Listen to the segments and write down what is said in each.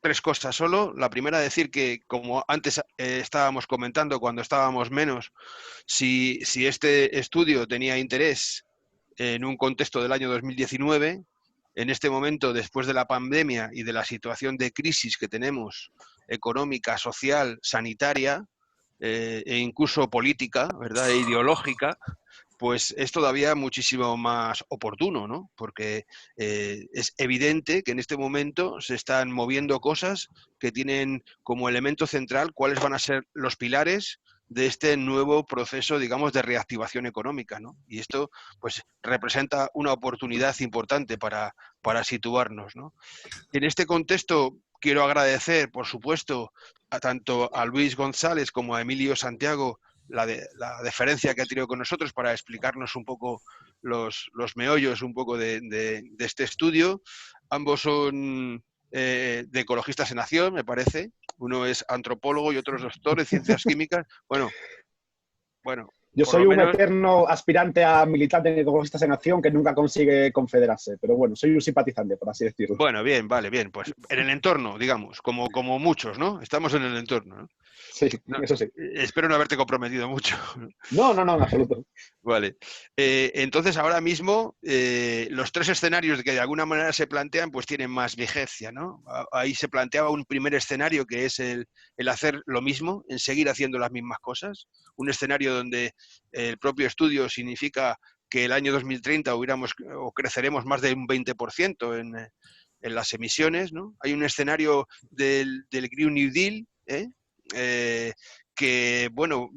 tres cosas solo. La primera, decir que, como antes estábamos comentando cuando estábamos menos, si este estudio tenía interés en un contexto del año 2019, en este momento, después de la pandemia y de la situación de crisis que tenemos, económica, social, sanitaria, e incluso política, ¿verdad?, e ideológica, pues es todavía muchísimo más oportuno, ¿no? Porque es evidente que en este momento se están moviendo cosas que tienen como elemento central cuáles van a ser los pilares de este nuevo proceso, digamos, de reactivación económica, ¿no? Y esto, pues, representa una oportunidad importante para situarnos, ¿no? En este contexto, quiero agradecer, por supuesto, tanto a Luis González como a Emilio Santiago la deferencia que ha tenido con nosotros para explicarnos un poco los meollos un poco de este estudio. Ambos son de Ecologistas en Acción, me parece. Uno es antropólogo y otro es doctor en ciencias químicas. Bueno, Yo por soy lo un menos... eterno aspirante a militante en Ecologistas en Acción que nunca consigue confederarse, pero bueno, soy un simpatizante, por así decirlo. Bueno, bien, vale, bien. Pues en el entorno, digamos, como muchos, ¿no? Estamos en el entorno, ¿no? Sí, No, eso sí. espero no haberte comprometido mucho. No, no, no, en absoluto. Vale. Entonces, ahora mismo, los tres escenarios que de alguna manera se plantean, pues tienen más vigencia, ¿no? Ahí se planteaba un primer escenario que es el hacer lo mismo, en seguir haciendo las mismas cosas. Un escenario donde el propio estudio significa que el año 2030 o creceremos más de un 20% en las emisiones, ¿no? Hay un escenario del Green New Deal, que, bueno,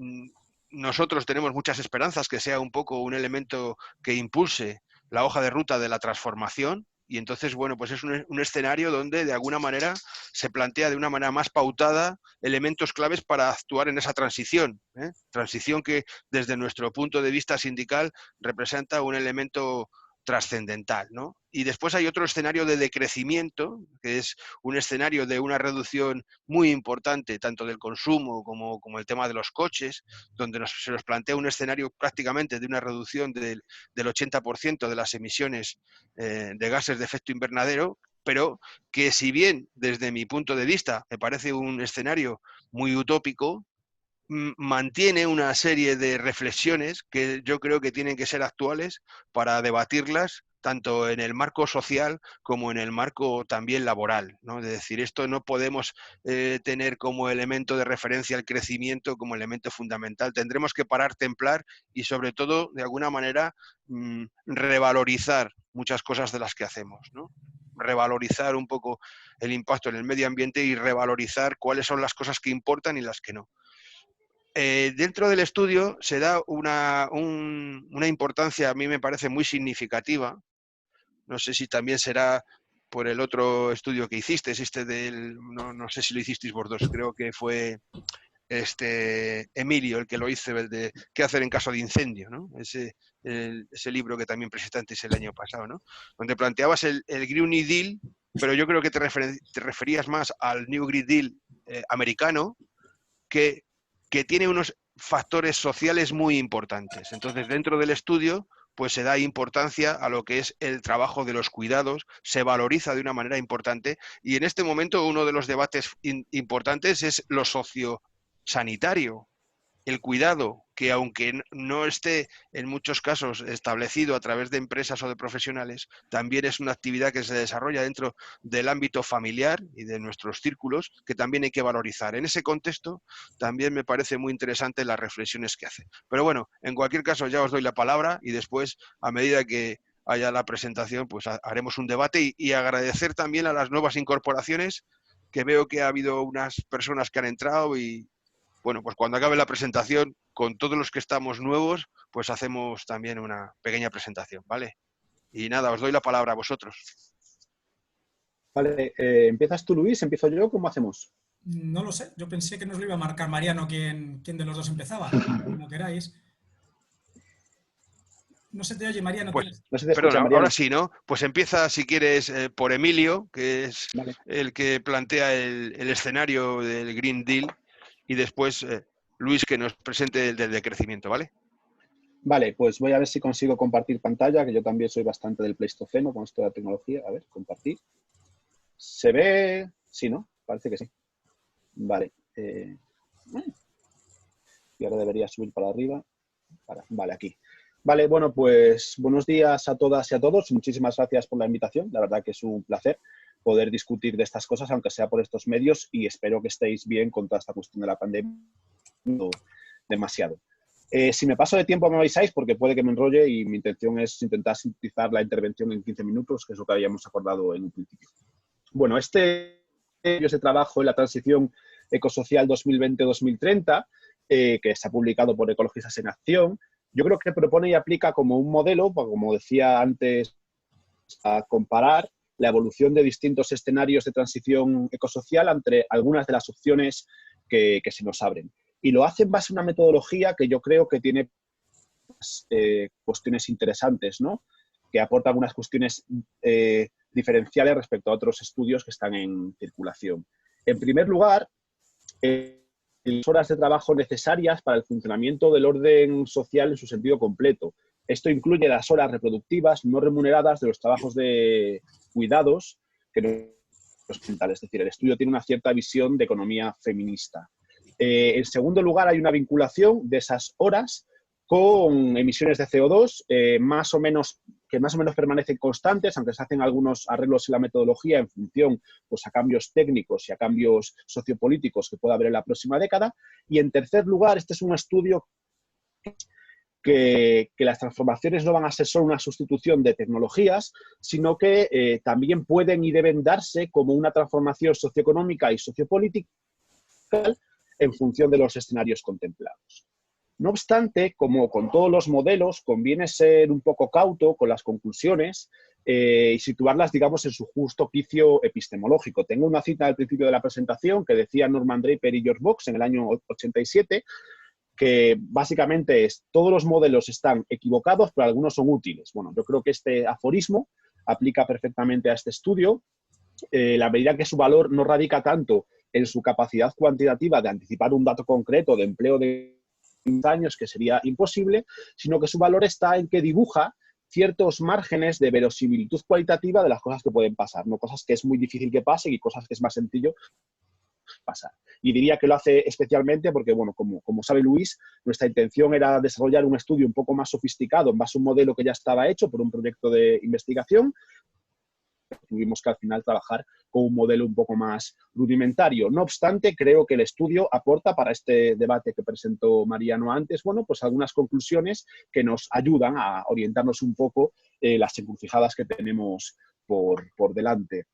nosotros tenemos muchas esperanzas que sea un poco un elemento que impulse la hoja de ruta de la transformación. Y entonces, bueno, pues es un escenario donde de alguna manera se plantea de una manera más pautada elementos claves para actuar en esa transición. Transición que desde nuestro punto de vista sindical representa un elemento trascendental, ¿no? Y después hay otro escenario de decrecimiento, que es un escenario de una reducción muy importante, tanto del consumo como el tema de los coches, donde se nos plantea un escenario prácticamente de una reducción del 80% de las emisiones de gases de efecto invernadero, pero que, si bien desde mi punto de vista me parece un escenario muy utópico, mantiene una serie de reflexiones que yo creo que tienen que ser actuales para debatirlas tanto en el marco social como en el marco también laboral, ¿no? Es decir, esto no podemos tener como elemento de referencia el crecimiento como elemento fundamental. Tendremos que parar, templar y, sobre todo, de alguna manera, revalorizar muchas cosas de las que hacemos, ¿no? Revalorizar un poco el impacto en el medio ambiente y revalorizar cuáles son las cosas que importan y las que no. Dentro del estudio se da una importancia, a mí me parece muy significativa. No sé si también será por el otro estudio que hiciste, no sé si lo hicisteis vosotros, creo que fue Emilio el que lo hizo, el de qué hacer en caso de incendio, ¿no? Ese libro que también presentasteis el año pasado, ¿no? Donde planteabas el Green New Deal, pero yo creo que te referías más al New Green Deal americano, que tiene unos factores sociales muy importantes. Entonces, dentro del estudio, pues se da importancia a lo que es el trabajo de los cuidados, se valoriza de una manera importante, y en este momento uno de los debates importantes es lo sociosanitario, el cuidado, que aunque no esté en muchos casos establecido a través de empresas o de profesionales, también es una actividad que se desarrolla dentro del ámbito familiar y de nuestros círculos, que también hay que valorizar. En ese contexto también me parece muy interesante las reflexiones que hace. Pero bueno, en cualquier caso ya os doy la palabra y después, a medida que haya la presentación, pues haremos un debate y agradecer también a las nuevas incorporaciones, que veo que ha habido unas personas que han entrado y, bueno, pues cuando acabe la presentación, con todos los que estamos nuevos, pues hacemos también una pequeña presentación, ¿vale? Y nada, os doy la palabra a vosotros. Vale, ¿empiezas tú, Luis? ¿Empiezo yo? ¿Cómo hacemos? No lo sé, yo pensé que nos lo iba a marcar Mariano quién de los dos empezaba, como queráis. No se te oye, Mariano. Pues, No se te escucha, perdón, ahora Mariano. sí, ¿no? Pues empieza, si quieres, por Emilio, que es Vale. el que plantea el escenario del Green Deal, y después Luis, que nos presente el del decrecimiento, ¿vale? Vale, pues voy a ver si consigo compartir pantalla, que yo también soy bastante del Pleistoceno con esto de la tecnología. A ver, compartir. ¿Se ve? Sí, ¿no? parece que sí. Vale. Y ahora debería subir para arriba. Vale, aquí. Vale, bueno, pues buenos días a todas y a todos. Muchísimas gracias por la invitación. La verdad que es un placer poder discutir de estas cosas, aunque sea por estos medios, y espero que estéis bien con toda esta cuestión de la pandemia. No demasiado. Si me paso de tiempo me avisáis porque puede que me enrolle y mi intención es intentar sintetizar la intervención en 15 minutos, que es lo que habíamos acordado en un principio. Bueno, este de trabajo en la transición ecosocial 2020-2030, que se ha publicado por Ecologistas en Acción, yo creo que propone y aplica como un modelo, como decía antes, a comparar la evolución de distintos escenarios de transición ecosocial entre algunas de las opciones que se nos abren. Y lo hace en base a una metodología que yo creo que tiene cuestiones interesantes, ¿no? Que aporta algunas cuestiones diferenciales respecto a otros estudios que están en circulación. En primer lugar, las horas de trabajo necesarias para el funcionamiento del orden social en su sentido completo. Esto incluye las horas reproductivas no remuneradas de los trabajos de cuidados, es decir, el estudio tiene una cierta visión de economía feminista. En segundo lugar, hay una vinculación de esas horas con emisiones de CO2 que más o menos permanecen constantes, aunque se hacen algunos arreglos en la metodología en función pues, a cambios técnicos y a cambios sociopolíticos que pueda haber en la próxima década. Y en tercer lugar, este es un estudio que las transformaciones no van a ser solo una sustitución de tecnologías, sino que también pueden y deben darse como una transformación socioeconómica y sociopolítica en función de los escenarios contemplados. No obstante, como con todos los modelos, conviene ser un poco cauto con las conclusiones y situarlas, digamos, en su justo oficio epistemológico. Tengo una cita al principio de la presentación que decía Norman Draper y George Box en el año 87, que básicamente es: todos los modelos están equivocados, pero algunos son útiles. Bueno, yo creo que este aforismo aplica perfectamente a este estudio. La medida que su valor no radica tanto en su capacidad cuantitativa de anticipar un dato concreto de empleo de años, que sería imposible, sino que su valor está en que dibuja ciertos márgenes de verosimilitud cualitativa de las cosas que pueden pasar, no cosas que es muy difícil que pasen y cosas que es más sencillo pasar. Y diría que lo hace especialmente porque, bueno, como sabe Luis, nuestra intención era desarrollar un estudio un poco más sofisticado en base a un modelo que ya estaba hecho por un proyecto de investigación. Tuvimos que al final trabajar con un modelo un poco más rudimentario. No obstante, creo que el estudio aporta para este debate que presentó Mariano antes, bueno, pues algunas conclusiones que nos ayudan a orientarnos un poco las encrucijadas que tenemos por delante.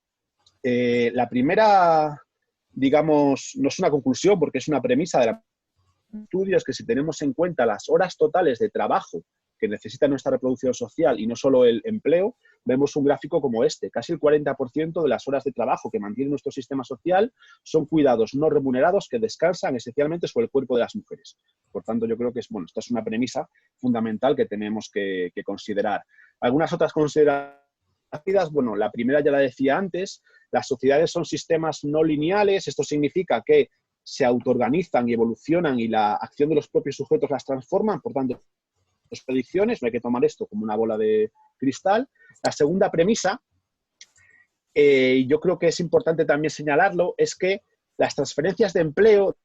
La primera, digamos, no es una conclusión porque es una premisa de la estudio, es que si tenemos en cuenta las horas totales de trabajo que necesita nuestra reproducción social y no solo el empleo, vemos un gráfico como este. Casi el 40% de las horas de trabajo que mantiene nuestro sistema social son cuidados no remunerados que descansan esencialmente sobre el cuerpo de las mujeres. Por tanto, yo creo que esta es una premisa fundamental que tenemos que considerar. Algunas otras consideraciones, bueno, la primera ya la decía antes, las sociedades son sistemas no lineales. Esto significa que se autoorganizan y evolucionan y la acción de los propios sujetos las transforman, por tanto, predicciones, no hay que tomar esto como una bola de cristal. La segunda premisa, yo creo que es importante también señalarlo, es que las transferencias de empleo,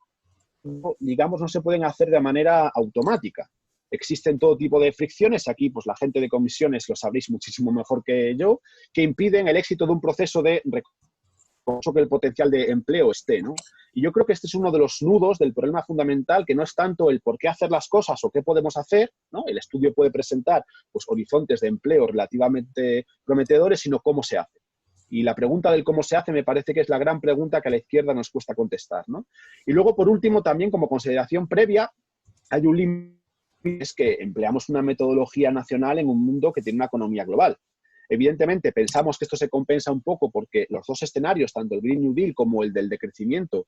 digamos, no se pueden hacer de manera automática. Existen todo tipo de fricciones, aquí pues la gente de comisiones lo sabréis muchísimo mejor que yo, que impiden el éxito de un proceso de que el potencial de empleo esté, ¿no? Y yo creo que este es uno de los nudos del problema fundamental, que no es tanto el por qué hacer las cosas o qué podemos hacer, ¿no? El estudio puede presentar pues, horizontes de empleo relativamente prometedores, sino cómo se hace. Y la pregunta del cómo se hace me parece que es la gran pregunta que a la izquierda nos cuesta contestar, ¿no? Y luego, por último, también como consideración previa, hay un límite, es que empleamos una metodología nacional en un mundo que tiene una economía global. Evidentemente, pensamos que esto se compensa un poco porque los dos escenarios, tanto el Green New Deal como el del decrecimiento,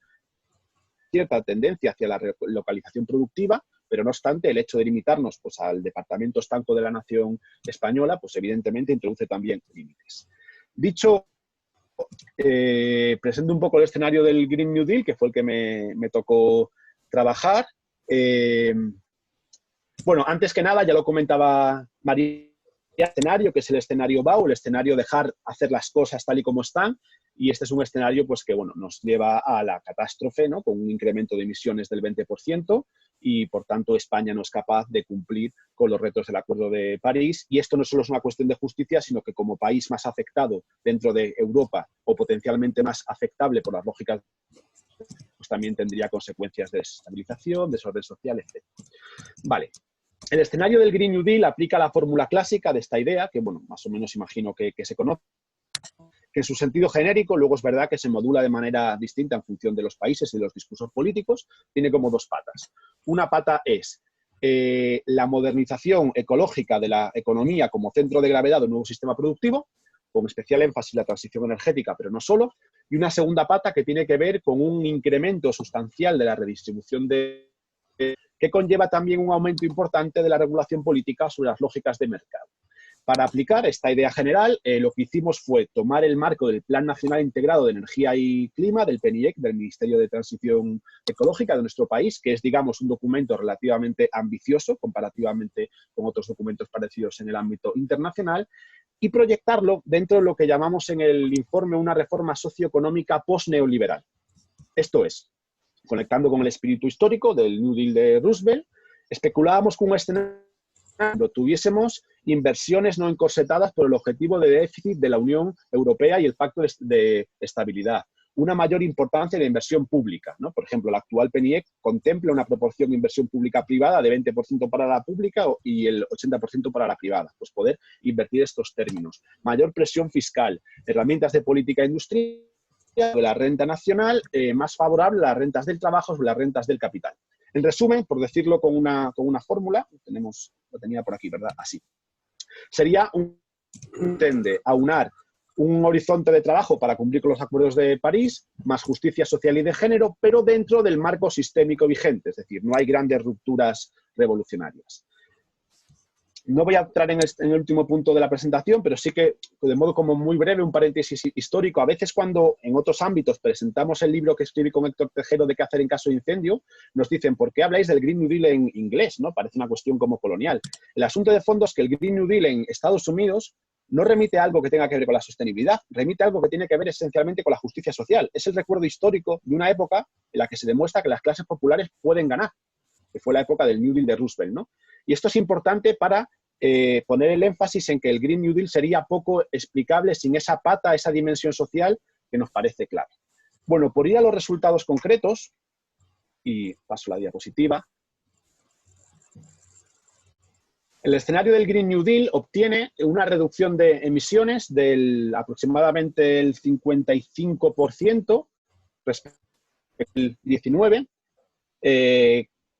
cierta tendencia hacia la relocalización productiva, pero no obstante, el hecho de limitarnos pues, al departamento estanco de la nación española, pues evidentemente introduce también límites. Dicho, presento un poco el escenario del Green New Deal, que fue el que me tocó trabajar. Bueno, antes que nada, ya lo comentaba María, escenario, que es el escenario BAU, el escenario dejar hacer las cosas tal y como están, y este es un escenario pues, que bueno, nos lleva a la catástrofe, ¿no? Con un incremento de emisiones del 20% y, por tanto, España no es capaz de cumplir con los retos del Acuerdo de París. Y esto no solo es una cuestión de justicia, sino que como país más afectado dentro de Europa o potencialmente más afectable por las lógicas, pues también tendría consecuencias de desestabilización, desorden social, etc. Vale. El escenario del Green New Deal aplica la fórmula clásica de esta idea, que bueno, más o menos imagino que se conoce, que en su sentido genérico, luego es verdad que se modula de manera distinta en función de los países y de los discursos políticos, tiene como dos patas. Una pata es la modernización ecológica de la economía como centro de gravedad de un nuevo sistema productivo, con especial énfasis en la transición energética, pero no solo, y una segunda pata que tiene que ver con un incremento sustancial de la redistribución que conlleva también un aumento importante de la regulación política sobre las lógicas de mercado. Para aplicar esta idea general, lo que hicimos fue tomar el marco del Plan Nacional Integrado de Energía y Clima, del PNIEC, del Ministerio de Transición Ecológica de nuestro país, que es, digamos, un documento relativamente ambicioso comparativamente con otros documentos parecidos en el ámbito internacional, y proyectarlo dentro de lo que llamamos en el informe una reforma socioeconómica post-neoliberal. Esto es, conectando con el espíritu histórico del New Deal de Roosevelt, especulábamos con un escenario donde tuviésemos inversiones no encorsetadas por el objetivo de déficit de la Unión Europea y el Pacto de Estabilidad. Una mayor importancia de inversión pública, ¿no? Por ejemplo, el actual PNIEC contempla una proporción de inversión pública-privada de 20% para la pública y el 80% para la privada. Pues poder invertir estos términos. Mayor presión fiscal, herramientas de política industrial, de la renta nacional, más favorable a las rentas del trabajo sobre las rentas del capital. En resumen, por decirlo con una fórmula, lo tenía por aquí, ¿verdad? Así. Sería tende a aunar un horizonte de trabajo para cumplir con los acuerdos de París, más justicia social y de género, pero dentro del marco sistémico vigente, es decir, no hay grandes rupturas revolucionarias. No voy a entrar en el último punto de la presentación, pero sí que, de modo como muy breve, un paréntesis histórico. A veces cuando en otros ámbitos presentamos el libro que escribí con Héctor Tejero de qué hacer en caso de incendio, nos dicen, ¿por qué habláis del Green New Deal en inglés? ¿No? Parece una cuestión como colonial. El asunto de fondo es que el Green New Deal en Estados Unidos no remite a algo que tenga que ver con la sostenibilidad, remite a algo que tiene que ver esencialmente con la justicia social. Es el recuerdo histórico de una época en la que se demuestra que las clases populares pueden ganar, que fue la época del New Deal de Roosevelt, ¿no? Y esto es importante para poner el énfasis en que el Green New Deal sería poco explicable sin esa pata, esa dimensión social que nos parece clave. Bueno, por ir a los resultados concretos, y paso la diapositiva, el escenario del Green New Deal obtiene una reducción de emisiones del aproximadamente el 55% respecto al 19%,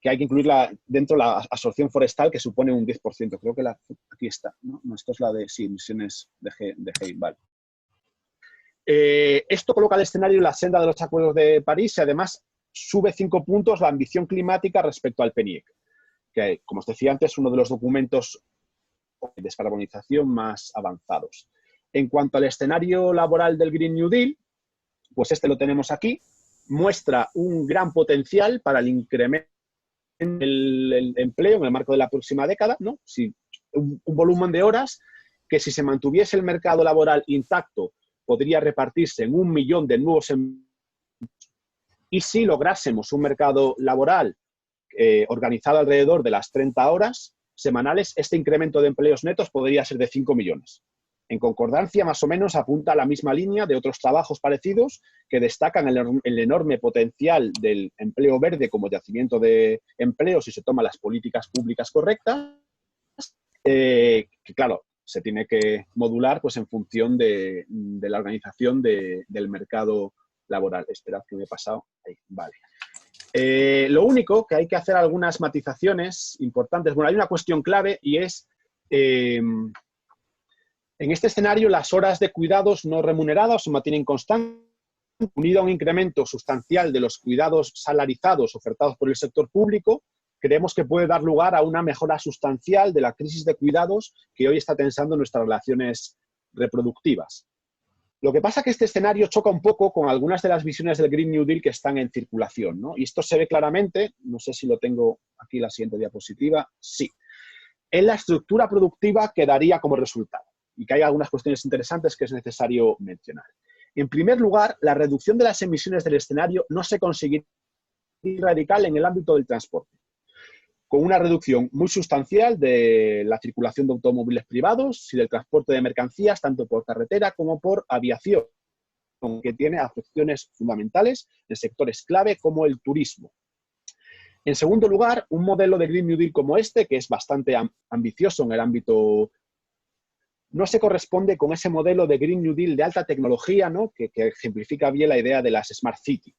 que hay que incluirla dentro de la absorción forestal, que supone un 10%. Creo que aquí está, ¿no? No, esto es la de emisiones de GEI, vale. Esto coloca el escenario en la senda de los acuerdos de París y además sube 5 puntos la ambición climática respecto al PNIEC, que, como os decía antes, es uno de los documentos de descarbonización más avanzados. En cuanto al escenario laboral del Green New Deal, pues este lo tenemos aquí, muestra un gran potencial para el incremento el empleo en el marco de la próxima década, ¿no? Si, un volumen de horas que si se mantuviese el mercado laboral intacto podría repartirse en 1 millón de nuevos empleos, y si lográsemos un mercado laboral organizado alrededor de las 30 horas semanales, este incremento de empleos netos podría ser de 5 millones. En concordancia, más o menos, apunta a la misma línea de otros trabajos parecidos que destacan el enorme potencial del empleo verde como yacimiento de empleo si se toman las políticas públicas correctas, que claro, se tiene que modular pues, en función de la organización del mercado laboral. Esperad que me he pasado. Ahí, vale. Lo único que hay que hacer algunas matizaciones importantes. Bueno, hay una cuestión clave y es... en este escenario, las horas de cuidados no remunerados se mantienen constantes, unido a un incremento sustancial de los cuidados salarizados ofertados por el sector público. Creemos que puede dar lugar a una mejora sustancial de la crisis de cuidados que hoy está tensando nuestras relaciones reproductivas. Lo que pasa es que este escenario choca un poco con algunas de las visiones del Green New Deal que están en circulación, ¿no? Y esto se ve claramente, no sé si lo tengo aquí la siguiente diapositiva, sí, en la estructura productiva que daría como resultado. Y que hay algunas cuestiones interesantes que es necesario mencionar. En primer lugar, la reducción de las emisiones del escenario no se conseguirá radical en el ámbito del transporte, con una reducción muy sustancial de la circulación de automóviles privados y del transporte de mercancías, tanto por carretera como por aviación, que tiene afecciones fundamentales en sectores clave como el turismo. En segundo lugar, un modelo de Green New Deal como este, que es bastante ambicioso en el ámbito, no se corresponde con ese modelo de Green New Deal de alta tecnología, ¿no? que ejemplifica bien la idea de las Smart City,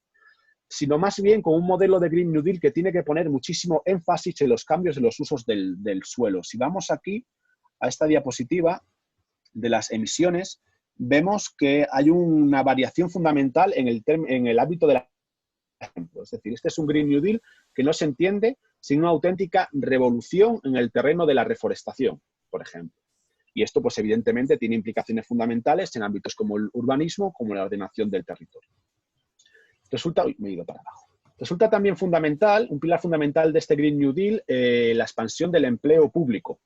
sino más bien con un modelo de Green New Deal que tiene que poner muchísimo énfasis en los cambios de los usos del suelo. Si vamos aquí a esta diapositiva de las emisiones, vemos que hay una variación fundamental en el ámbito de la... Es decir, este es un Green New Deal que no se entiende sin una auténtica revolución en el terreno de la reforestación, por ejemplo. Y esto, pues evidentemente, tiene implicaciones fundamentales en ámbitos como el urbanismo, como la ordenación del territorio. Resulta, me he ido para abajo. Resulta también fundamental, un pilar fundamental de este Green New Deal, la expansión del empleo público.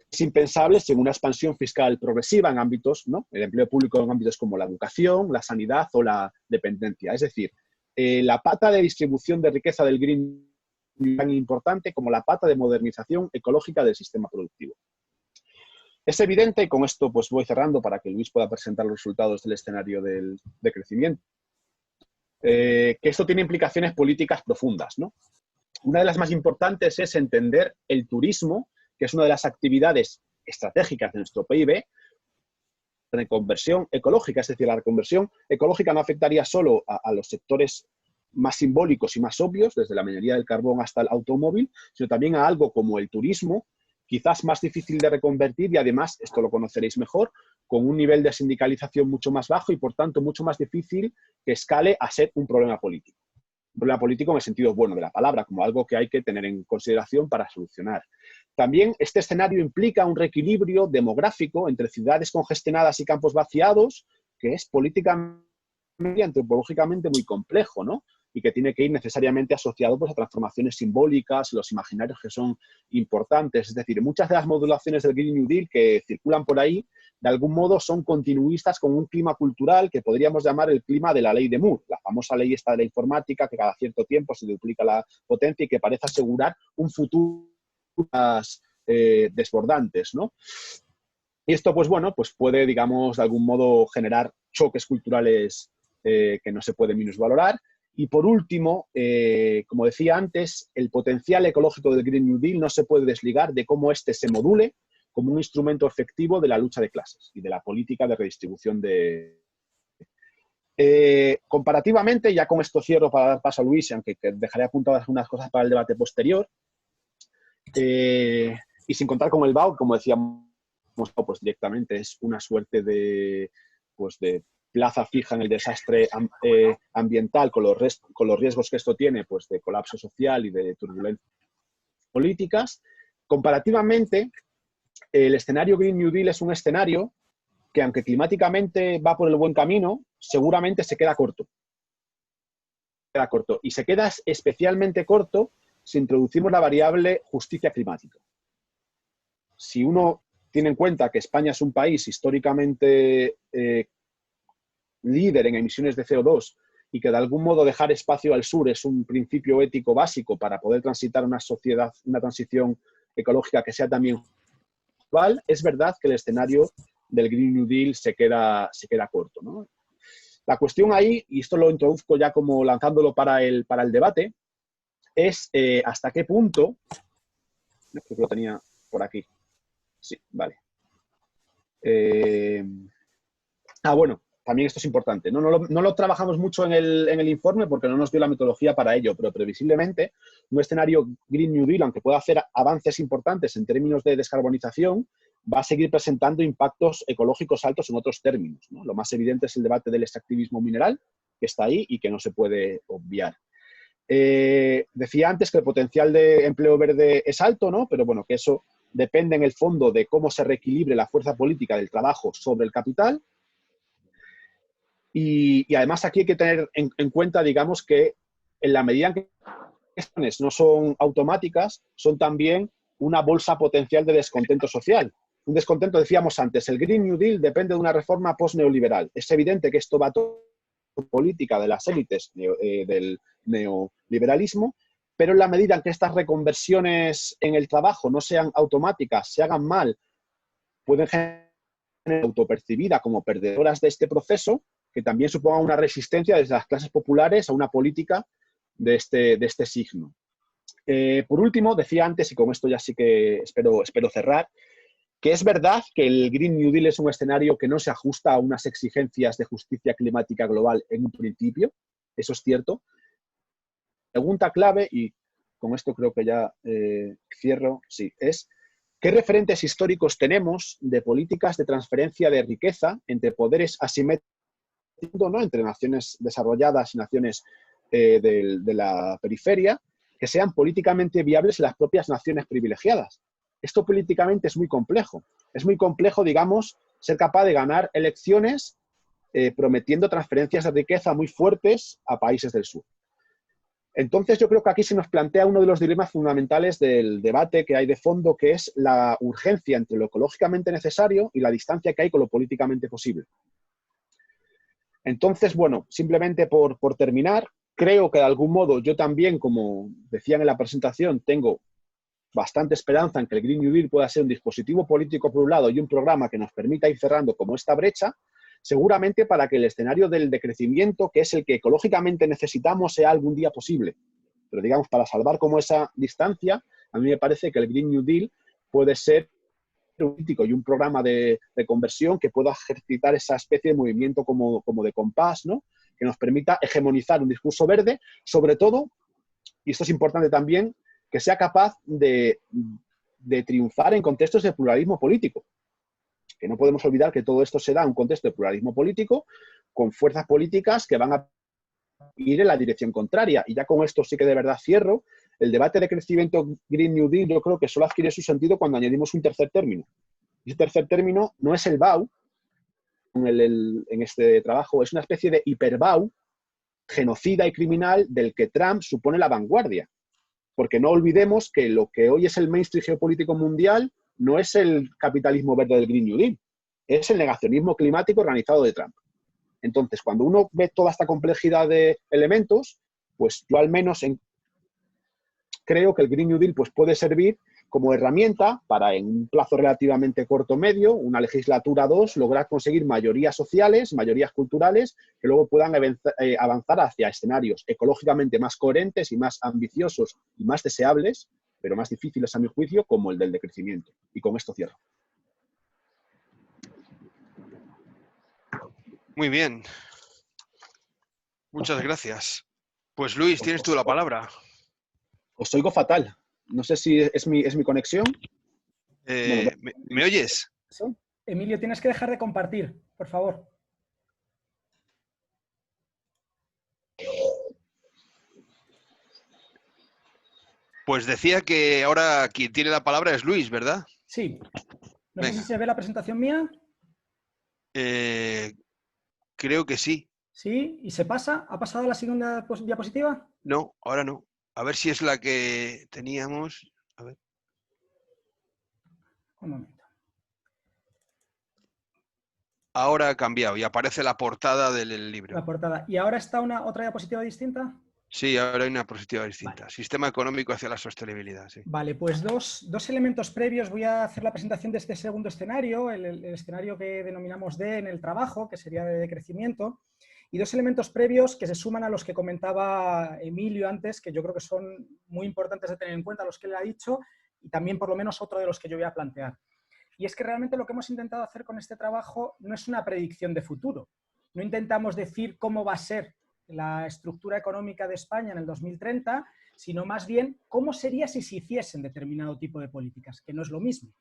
Es impensable sin una expansión fiscal progresiva en ámbitos, ¿no? El empleo público en ámbitos como la educación, la sanidad o la dependencia. Es decir, la pata de distribución de riqueza del Green New Deal es tan importante como la pata de modernización ecológica del sistema productivo. Es evidente, y con esto pues voy cerrando para que Luis pueda presentar los resultados del escenario de crecimiento, que esto tiene implicaciones políticas profundas, ¿no? Una de las más importantes es entender el turismo, que es una de las actividades estratégicas de nuestro PIB, reconversión ecológica. Es decir, la reconversión ecológica no afectaría solo a los sectores más simbólicos y más obvios, desde la minería del carbón hasta el automóvil, sino también a algo como el turismo, quizás más difícil de reconvertir y además, esto lo conoceréis mejor, con un nivel de sindicalización mucho más bajo y por tanto mucho más difícil que escale a ser un problema político. Un problema político en el sentido bueno de la palabra, como algo que hay que tener en consideración para solucionar. También este escenario implica un reequilibrio demográfico entre ciudades congestionadas y campos vaciados, que es políticamente y antropológicamente muy complejo, ¿no? Y que tiene que ir necesariamente asociado pues, a transformaciones simbólicas, los imaginarios que son importantes. Es decir, muchas de las modulaciones del Green New Deal que circulan por ahí, de algún modo son continuistas con un clima cultural que podríamos llamar el clima de la ley de Moore, la famosa ley esta de la informática que cada cierto tiempo se duplica la potencia y que parece asegurar un futuro desbordantes, ¿no? Y esto, pues bueno, pues puede, digamos, de algún modo generar choques culturales que no se pueden minusvalorar. Y por último, como decía antes, el potencial ecológico del Green New Deal no se puede desligar de cómo éste se module como un instrumento efectivo de la lucha de clases y de la política de redistribución de... comparativamente, ya con esto cierro para dar paso a Luis, aunque dejaré apuntadas unas cosas para el debate posterior, y sin contar con el BAU, como decíamos, pues directamente es una suerte de, pues de plaza fija en el desastre ambiental con los riesgos que esto tiene, pues de colapso social y de turbulencias políticas. Comparativamente, el escenario Green New Deal es un escenario que, aunque climáticamente va por el buen camino, seguramente se queda corto. Y se queda especialmente corto si introducimos la variable justicia climática. Si uno tiene en cuenta que España es un país históricamente líder en emisiones de CO2 y que de algún modo dejar espacio al sur es un principio ético básico para poder transitar una sociedad, una transición ecológica que sea también global, es verdad que el escenario del Green New Deal se queda corto, ¿no? La cuestión ahí, y esto lo introduzco ya como lanzándolo para el debate, es hasta qué punto, creo que lo tenía por aquí, sí, vale. Bueno, también esto es importante. No lo trabajamos mucho en el informe porque no nos dio la metodología para ello, pero previsiblemente un escenario Green New Deal, aunque pueda hacer avances importantes en términos de descarbonización, va a seguir presentando impactos ecológicos altos en otros términos, ¿no? Lo más evidente es el debate del extractivismo mineral, que está ahí y que no se puede obviar. Decía antes que el potencial de empleo verde es alto, ¿no? Pero bueno, que eso depende en el fondo de cómo se reequilibre la fuerza política del trabajo sobre el capital. Y además aquí hay que tener en cuenta, digamos, que en la medida en que estas no son automáticas, son también una bolsa potencial de descontento social. un descontento, decíamos antes, el Green New Deal depende de una reforma post-neoliberal. Es evidente que esto va todo política de las élites del neoliberalismo, pero en la medida en que estas reconversiones en el trabajo no sean automáticas, se hagan mal, pueden generar autopercibida como perdedoras de este proceso, que también suponga una resistencia desde las clases populares a una política de este signo. Por último, decía antes, y con esto ya sí que espero cerrar, que es verdad que el Green New Deal es un escenario que no se ajusta a unas exigencias de justicia climática global en un principio, eso es cierto. Pregunta clave, y con esto creo que ya cierro, sí, es ¿qué referentes históricos tenemos de políticas de transferencia de riqueza entre poderes asimétricos, ¿no?, entre naciones desarrolladas y naciones de la periferia, que sean políticamente viables en las propias naciones privilegiadas? Esto políticamente es muy complejo. Es muy complejo, digamos, ser capaz de ganar elecciones prometiendo transferencias de riqueza muy fuertes a países del sur. Entonces, yo creo que aquí se nos plantea uno de los dilemas fundamentales del debate que hay de fondo, que es la urgencia entre lo ecológicamente necesario y la distancia que hay con lo políticamente posible. Entonces, bueno, simplemente por terminar, creo que de algún modo yo también, como decían en la presentación, tengo bastante esperanza en que el Green New Deal pueda ser un dispositivo político por un lado y un programa que nos permita ir cerrando como esta brecha, seguramente para que el escenario del decrecimiento, que es el que ecológicamente necesitamos, sea algún día posible. Pero digamos, para salvar como esa distancia, a mí me parece que el Green New Deal puede ser un político y un programa de conversión que pueda ejercitar esa especie de movimiento como de compás, ¿no?, que nos permita hegemonizar un discurso verde, sobre todo, y esto es importante también, que sea capaz de triunfar en contextos de pluralismo político. Que no podemos olvidar que todo esto se da en un contexto de pluralismo político con fuerzas políticas que van a ir en la dirección contraria. Y ya con esto sí que de verdad cierro. El debate de crecimiento Green New Deal yo creo que solo adquiere su sentido cuando añadimos un tercer término. Y ese tercer término no es el BAU en este trabajo, es una especie de hiper-BAU genocida y criminal del que Trump supone la vanguardia. Porque no olvidemos que lo que hoy es el mainstream geopolítico mundial no es el capitalismo verde del Green New Deal, es el negacionismo climático organizado de Trump. Entonces, cuando uno ve toda esta complejidad de elementos, pues yo al menos creo que el Green New Deal pues, puede servir como herramienta para, en un plazo relativamente corto medio, una legislatura 2, lograr conseguir mayorías sociales, mayorías culturales, que luego puedan avanzar hacia escenarios ecológicamente más coherentes y más ambiciosos y más deseables, pero más difíciles a mi juicio, como el del decrecimiento. Y con esto cierro. Muy bien. Muchas gracias. Pues Luis, tienes tú la palabra. Os oigo fatal. No sé si es mi conexión. Bueno, ¿me oyes? Emilio, tienes que dejar de compartir, por favor. Pues decía que ahora quien tiene la palabra es Luis, ¿verdad? Sí. No Venga. sé si se ve la presentación mía. Creo que sí. ¿Sí? ¿Y se pasa? ¿Ha pasado a la segunda diapositiva? No, ahora no. A ver si es la que teníamos. A ver. Un momento. Ahora ha cambiado y aparece la portada del libro. La portada. ¿Y ahora está otra diapositiva distinta? Sí, ahora hay una diapositiva distinta. Vale. Sistema económico hacia la sostenibilidad. Sí. Vale, pues dos elementos previos. Voy a hacer la presentación de este segundo escenario, el escenario que denominamos D en el trabajo, que sería de crecimiento, y dos elementos previos que se suman a los que comentaba Emilio antes, que yo creo que son muy importantes de tener en cuenta, los que él ha dicho, y también por lo menos otro de los que yo voy a plantear. Y es que realmente lo que hemos intentado hacer con este trabajo no es una predicción de futuro. No intentamos decir cómo va a ser la estructura económica de España en el 2030, sino más bien cómo sería si se hiciesen determinado tipo de políticas, que no es lo mismo.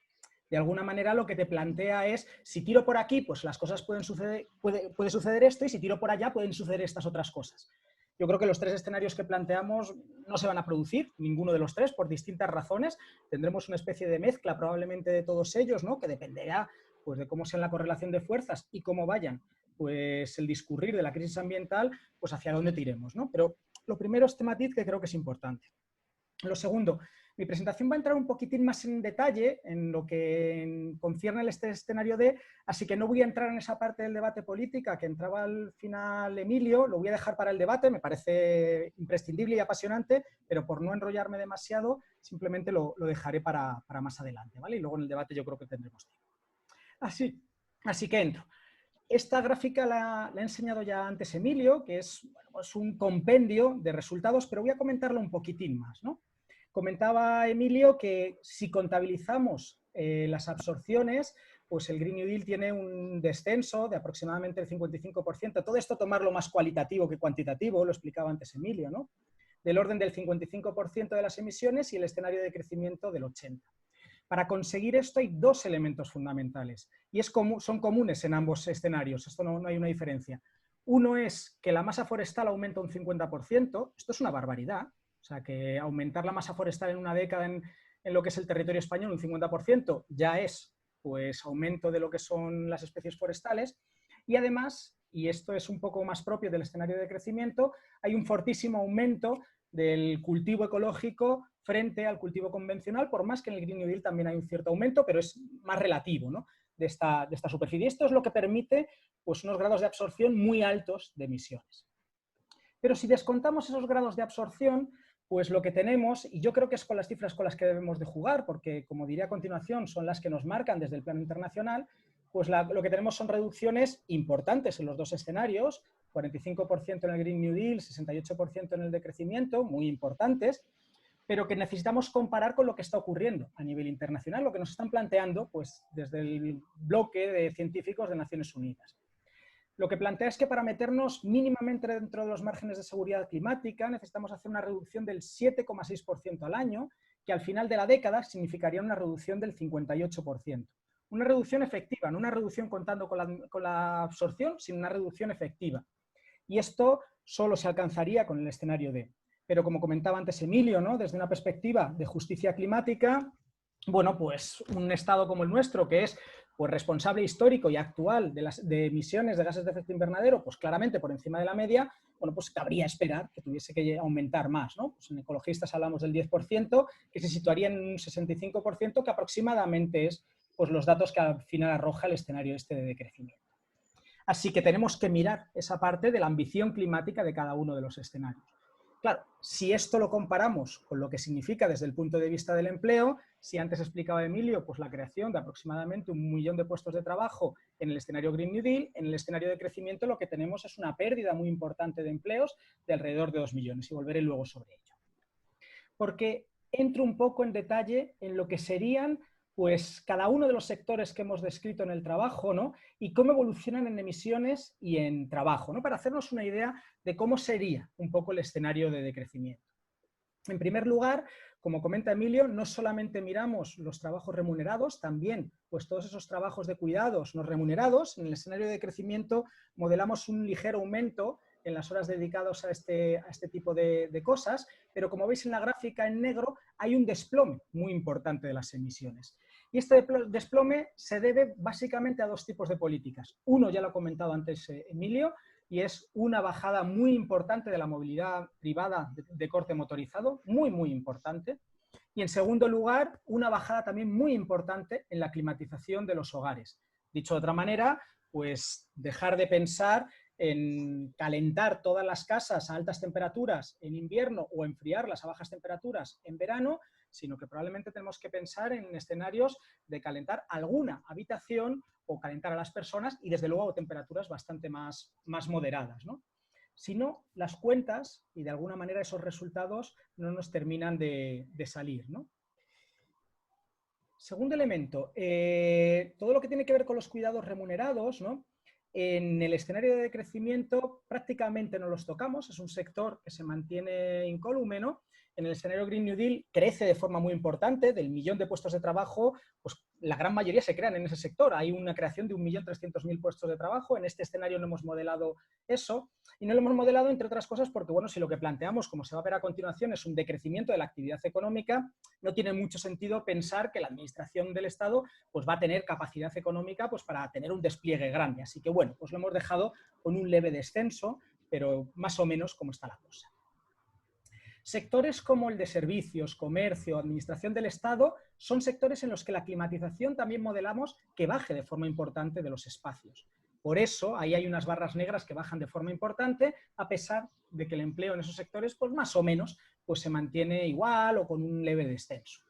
De alguna manera lo que te plantea es, si tiro por aquí, pues las cosas puede suceder esto, y si tiro por allá pueden suceder estas otras cosas. Yo creo que los tres escenarios que planteamos no se van a producir, ninguno de los tres, por distintas razones. Tendremos una especie de mezcla probablemente de todos ellos, ¿no?, que dependerá pues, de cómo sea la correlación de fuerzas y cómo vayan pues, el discurrir de la crisis ambiental, pues hacia dónde tiremos, ¿no? Pero lo primero, este matiz que creo que es importante. Lo segundo, Mi presentación va a entrar un poquitín más en detalle en lo que concierne este escenario D, así que no voy a entrar en esa parte del debate política que entraba al final Emilio, lo voy a dejar para el debate, me parece imprescindible y apasionante, pero por no enrollarme demasiado, simplemente lo dejaré para más adelante, ¿vale? Y luego en el debate yo creo que tendremos tiempo. Así que entro. Esta gráfica la ha enseñado ya antes Emilio, que es, bueno, pues un compendio de resultados, pero voy a comentarlo un poquitín más, ¿no? Comentaba Emilio que si contabilizamos las absorciones, pues el Green New Deal tiene un descenso de aproximadamente el 55%. Todo esto tomarlo más cualitativo que cuantitativo, lo explicaba antes Emilio, ¿no? Del orden del 55% de las emisiones y el escenario de crecimiento del 80%. Para conseguir esto hay dos elementos fundamentales y son comunes en ambos escenarios, esto no hay una diferencia. Uno es que la masa forestal aumenta un 50%, esto es una barbaridad, o sea que aumentar la masa forestal en una década en lo que es el territorio español un 50% ya es pues aumento de lo que son las especies forestales y además, y esto es un poco más propio del escenario de crecimiento, hay un fortísimo aumento del cultivo ecológico frente al cultivo convencional, por más que en el Green New Deal también hay un cierto aumento, pero es más relativo, ¿no? de esta superficie. Esto es lo que permite pues, unos grados de absorción muy altos de emisiones. Pero si descontamos esos grados de absorción, pues lo que tenemos, y yo creo que es con las cifras con las que debemos de jugar, porque como diré a continuación, son las que nos marcan desde el plano internacional, pues lo que tenemos son reducciones importantes en los dos escenarios, 45% en el Green New Deal, 68% en el de crecimiento, muy importantes, pero que necesitamos comparar con lo que está ocurriendo a nivel internacional, lo que nos están planteando pues, desde el bloque de científicos de Naciones Unidas. Lo que plantea es que para meternos mínimamente dentro de los márgenes de seguridad climática necesitamos hacer una reducción del 7,6% al año, que al final de la década significaría una reducción del 58%. Una reducción efectiva, no una reducción contando con la absorción, sino una reducción efectiva. Y esto solo se alcanzaría con el escenario D. Pero como comentaba antes Emilio, ¿no? Desde una perspectiva de justicia climática, bueno, pues un Estado como el nuestro, que es pues, responsable histórico y actual de emisiones de gases de efecto invernadero, pues claramente por encima de la media, bueno, pues cabría esperar que tuviese que aumentar más, ¿no? Pues en ecologistas hablamos del 10%, que se situaría en un 65%, que aproximadamente es pues, los datos que al final arroja el escenario este de decrecimiento. Así que tenemos que mirar esa parte de la ambición climática de cada uno de los escenarios. Claro, si esto lo comparamos con lo que significa desde el punto de vista del empleo, si antes explicaba Emilio, pues la creación de aproximadamente 1 millón de puestos de trabajo en el escenario Green New Deal, en el escenario de crecimiento lo que tenemos es una pérdida muy importante de empleos de alrededor de 2 millones y volveré luego sobre ello. Porque entro un poco en detalle en lo que serían pues cada uno de los sectores que hemos descrito en el trabajo, ¿no? Y cómo evolucionan en emisiones y en trabajo, ¿no? Para hacernos una idea de cómo sería un poco el escenario de decrecimiento. En primer lugar, como comenta Emilio, no solamente miramos los trabajos remunerados, también pues todos esos trabajos de cuidados no remunerados. En el escenario de crecimiento modelamos un ligero aumento en las horas dedicadas a este tipo de cosas, pero como veis en la gráfica en negro hay un desplome muy importante de las emisiones. Y este desplome se debe básicamente a dos tipos de políticas. Uno, ya lo ha comentado antes Emilio, y es una bajada muy importante de la movilidad privada de corte motorizado, muy, muy importante. Y en segundo lugar, una bajada también muy importante en la climatización de los hogares. Dicho de otra manera, pues dejar de pensar en calentar todas las casas a altas temperaturas en invierno o enfriarlas a bajas temperaturas en verano, sino que probablemente tenemos que pensar en escenarios de calentar alguna habitación o calentar a las personas y desde luego a temperaturas bastante más moderadas, ¿no? Si no, las cuentas y de alguna manera esos resultados no nos terminan de salir, ¿no? Segundo elemento, todo lo que tiene que ver con los cuidados remunerados, ¿no? En el escenario de crecimiento prácticamente no los tocamos, es un sector que se mantiene incólume, ¿no? En el escenario Green New Deal crece de forma muy importante, del 1 millón de puestos de trabajo, pues la gran mayoría se crean en ese sector, hay una creación de 1.300.000 puestos de trabajo, en este escenario no hemos modelado eso, y no lo hemos modelado entre otras cosas porque, bueno, si lo que planteamos, como se va a ver a continuación, es un decrecimiento de la actividad económica, no tiene mucho sentido pensar que la administración del Estado pues, va a tener capacidad económica pues, para tener un despliegue grande, así que, bueno, pues lo hemos dejado con un leve descenso, pero más o menos como está la cosa. Sectores como el de servicios, comercio, administración del Estado, son sectores en los que la climatización también modelamos que baje de forma importante de los espacios. Por eso, ahí hay unas barras negras que bajan de forma importante, a pesar de que el empleo en esos sectores, pues más o menos, pues se mantiene igual o con un leve descenso.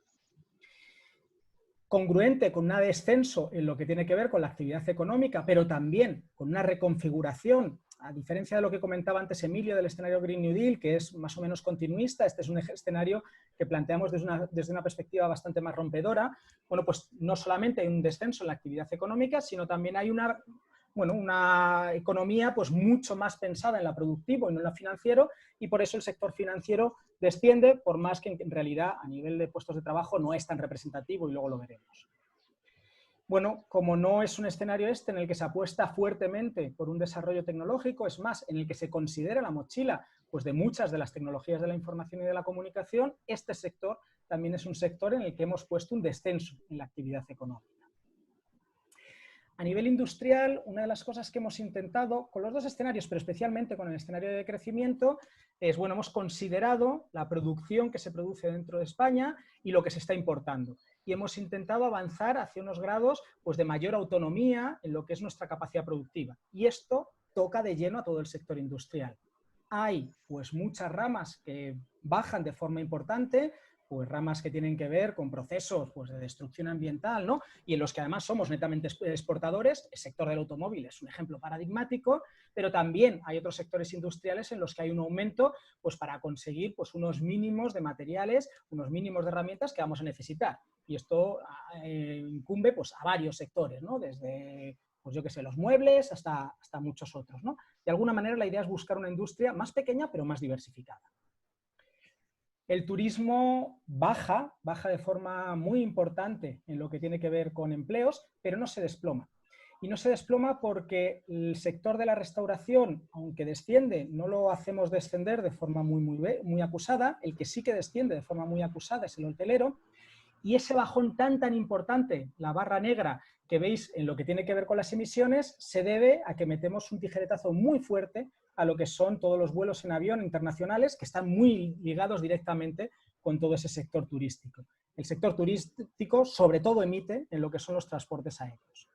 Congruente con un descenso en lo que tiene que ver con la actividad económica, pero también con una reconfiguración, a diferencia de lo que comentaba antes Emilio del escenario Green New Deal, que es más o menos continuista, este es un escenario que planteamos desde una perspectiva bastante más rompedora. Bueno, pues no solamente hay un descenso en la actividad económica, sino también hay una economía pues mucho más pensada en lo productivo y no en lo financiero, y por eso el sector financiero desciende, por más que en realidad a nivel de puestos de trabajo no es tan representativo, y luego lo veremos. Bueno, como no es un escenario este en el que se apuesta fuertemente por un desarrollo tecnológico, es más, en el que se considera la mochila pues, de muchas de las tecnologías de la información y de la comunicación, este sector también es un sector en el que hemos puesto un descenso en la actividad económica. A nivel industrial, una de las cosas que hemos intentado, con los dos escenarios, pero especialmente con el escenario de crecimiento, es, bueno, hemos considerado la producción que se produce dentro de España y lo que se está importando. Y hemos intentado avanzar hacia unos grados pues, de mayor autonomía en lo que es nuestra capacidad productiva. Y esto toca de lleno a todo el sector industrial. Hay pues, muchas ramas que bajan de forma importante, pues ramas que tienen que ver con procesos pues, de destrucción ambiental, ¿no? Y en los que además somos netamente exportadores. El sector del automóvil es un ejemplo paradigmático, pero también hay otros sectores industriales en los que hay un aumento pues, para conseguir pues, unos mínimos de materiales, unos mínimos de herramientas que vamos a necesitar. Y esto incumbe pues, a varios sectores, ¿no? Desde pues yo qué sé, los muebles hasta muchos otros, ¿no? De alguna manera la idea es buscar una industria más pequeña pero más diversificada. El turismo baja de forma muy importante en lo que tiene que ver con empleos, pero no se desploma. Y no se desploma porque el sector de la restauración, aunque desciende, no lo hacemos descender de forma muy acusada. El que sí que desciende de forma muy acusada es el hotelero. Y ese bajón tan importante, la barra negra que veis en lo que tiene que ver con las emisiones, se debe a que metemos un tijeretazo muy fuerte a lo que son todos los vuelos en avión internacionales, que están muy ligados directamente con todo ese sector turístico. El sector turístico sobre todo emite en lo que son los transportes aéreos.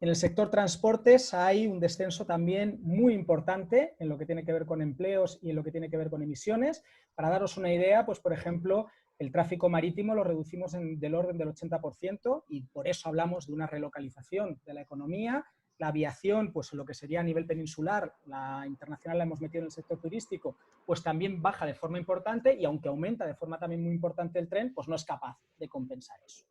En el sector transportes hay un descenso también muy importante en lo que tiene que ver con empleos y en lo que tiene que ver con emisiones. Para daros una idea, pues por ejemplo, el tráfico marítimo lo reducimos del orden del 80% y por eso hablamos de una relocalización de la economía. La aviación, pues lo que sería a nivel peninsular, la internacional la hemos metido en el sector turístico, pues también baja de forma importante y aunque aumenta de forma también muy importante el tren, pues no es capaz de compensar eso.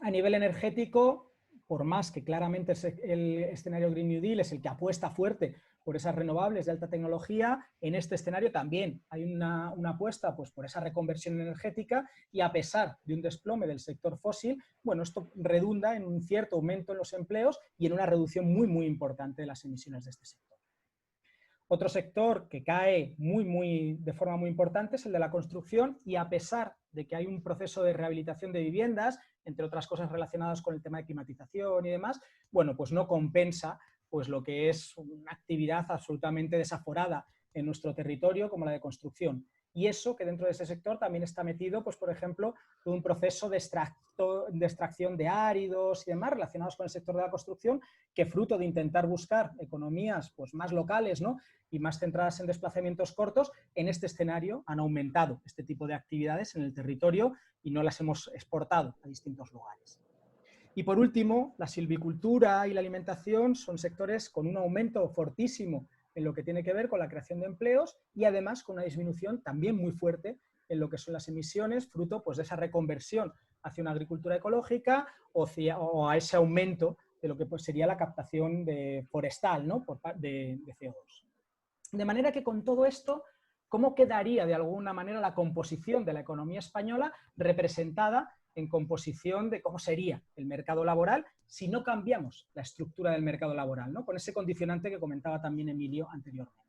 A nivel energético, por más que claramente el escenario Green New Deal es el que apuesta fuerte por esas renovables de alta tecnología, en este escenario también hay una apuesta pues, por esa reconversión energética y a pesar de un desplome del sector fósil, bueno, esto redunda en un cierto aumento en los empleos y en una reducción muy importante de las emisiones de este sector. Otro sector que cae de forma muy importante es el de la construcción y a pesar de que hay un proceso de rehabilitación de viviendas, entre otras cosas relacionadas con el tema de climatización y demás, bueno, pues no compensa pues lo que es una actividad absolutamente desaforada en nuestro territorio como la de construcción. Y eso que dentro de ese sector también está metido, pues por ejemplo, todo un proceso de extracción de áridos y demás relacionados con el sector de la construcción, que fruto de intentar buscar economías pues, más locales, ¿no? Y más centradas en desplazamientos cortos, en este escenario han aumentado este tipo de actividades en el territorio y no las hemos exportado a distintos lugares. Y por último, la silvicultura y la alimentación son sectores con un aumento fortísimo en lo que tiene que ver con la creación de empleos y además con una disminución también muy fuerte en lo que son las emisiones, fruto pues, de esa reconversión hacia una agricultura ecológica o a ese aumento de lo que pues, sería la captación forestal, ¿no? de CO2. De manera que con todo esto, ¿cómo quedaría de alguna manera la composición de la economía española representada en composición de cómo sería el mercado laboral si no cambiamos la estructura del mercado laboral, ¿no? Con ese condicionante que comentaba también Emilio anteriormente?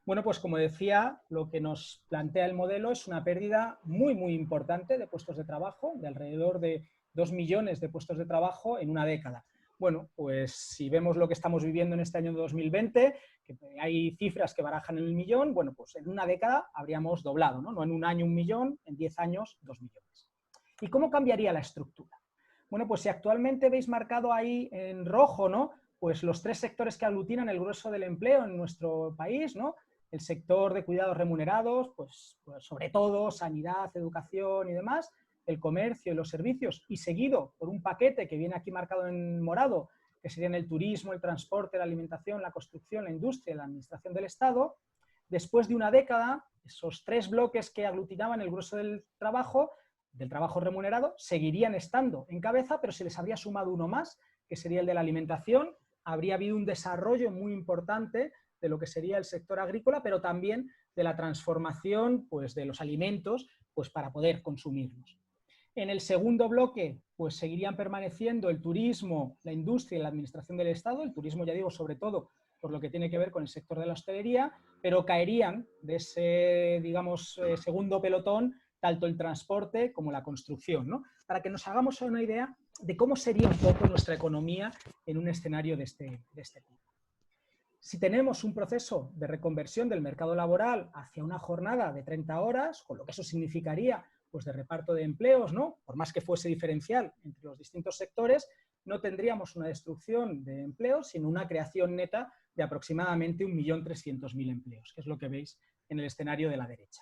Bueno, pues como decía, lo que nos plantea el modelo es una pérdida muy importante de puestos de trabajo, de alrededor de 2 millones de puestos de trabajo en una década. Bueno, pues si vemos lo que estamos viviendo en este año 2020, que hay cifras que barajan en el millón, bueno, pues en una década habríamos doblado, ¿no? No en un año 1 millón, en 10 años 2 millones. ¿Y cómo cambiaría la estructura? Bueno, pues si actualmente veis marcado ahí en rojo, ¿no? Pues los 3 sectores que aglutinan el grueso del empleo en nuestro país, ¿no? El sector de cuidados remunerados, pues sobre todo sanidad, educación y demás, el comercio y los servicios, y seguido por un paquete que viene aquí marcado en morado, que serían el turismo, el transporte, la alimentación, la construcción, la industria y la administración del Estado. Después de una década, esos 3 bloques que aglutinaban el grueso del trabajo remunerado, seguirían estando en cabeza, pero se les habría sumado uno más, que sería el de la alimentación. Habría habido un desarrollo muy importante de lo que sería el sector agrícola, pero también de la transformación, pues, de los alimentos, pues, para poder consumirlos. En el segundo bloque, pues seguirían permaneciendo el turismo, la industria y la administración del Estado. El turismo, ya digo, sobre todo por lo que tiene que ver con el sector de la hostelería, pero caerían de ese, digamos, segundo pelotón tanto el transporte como la construcción, ¿no? Para que nos hagamos una idea de cómo sería un poco nuestra economía en un escenario de este tipo. Si tenemos un proceso de reconversión del mercado laboral hacia una jornada de 30 horas, con lo que eso significaría pues de reparto de empleos, ¿no? Por más que fuese diferencial entre los distintos sectores, no tendríamos una destrucción de empleos, sino una creación neta de aproximadamente 1.300.000 empleos, que es lo que veis en el escenario de la derecha.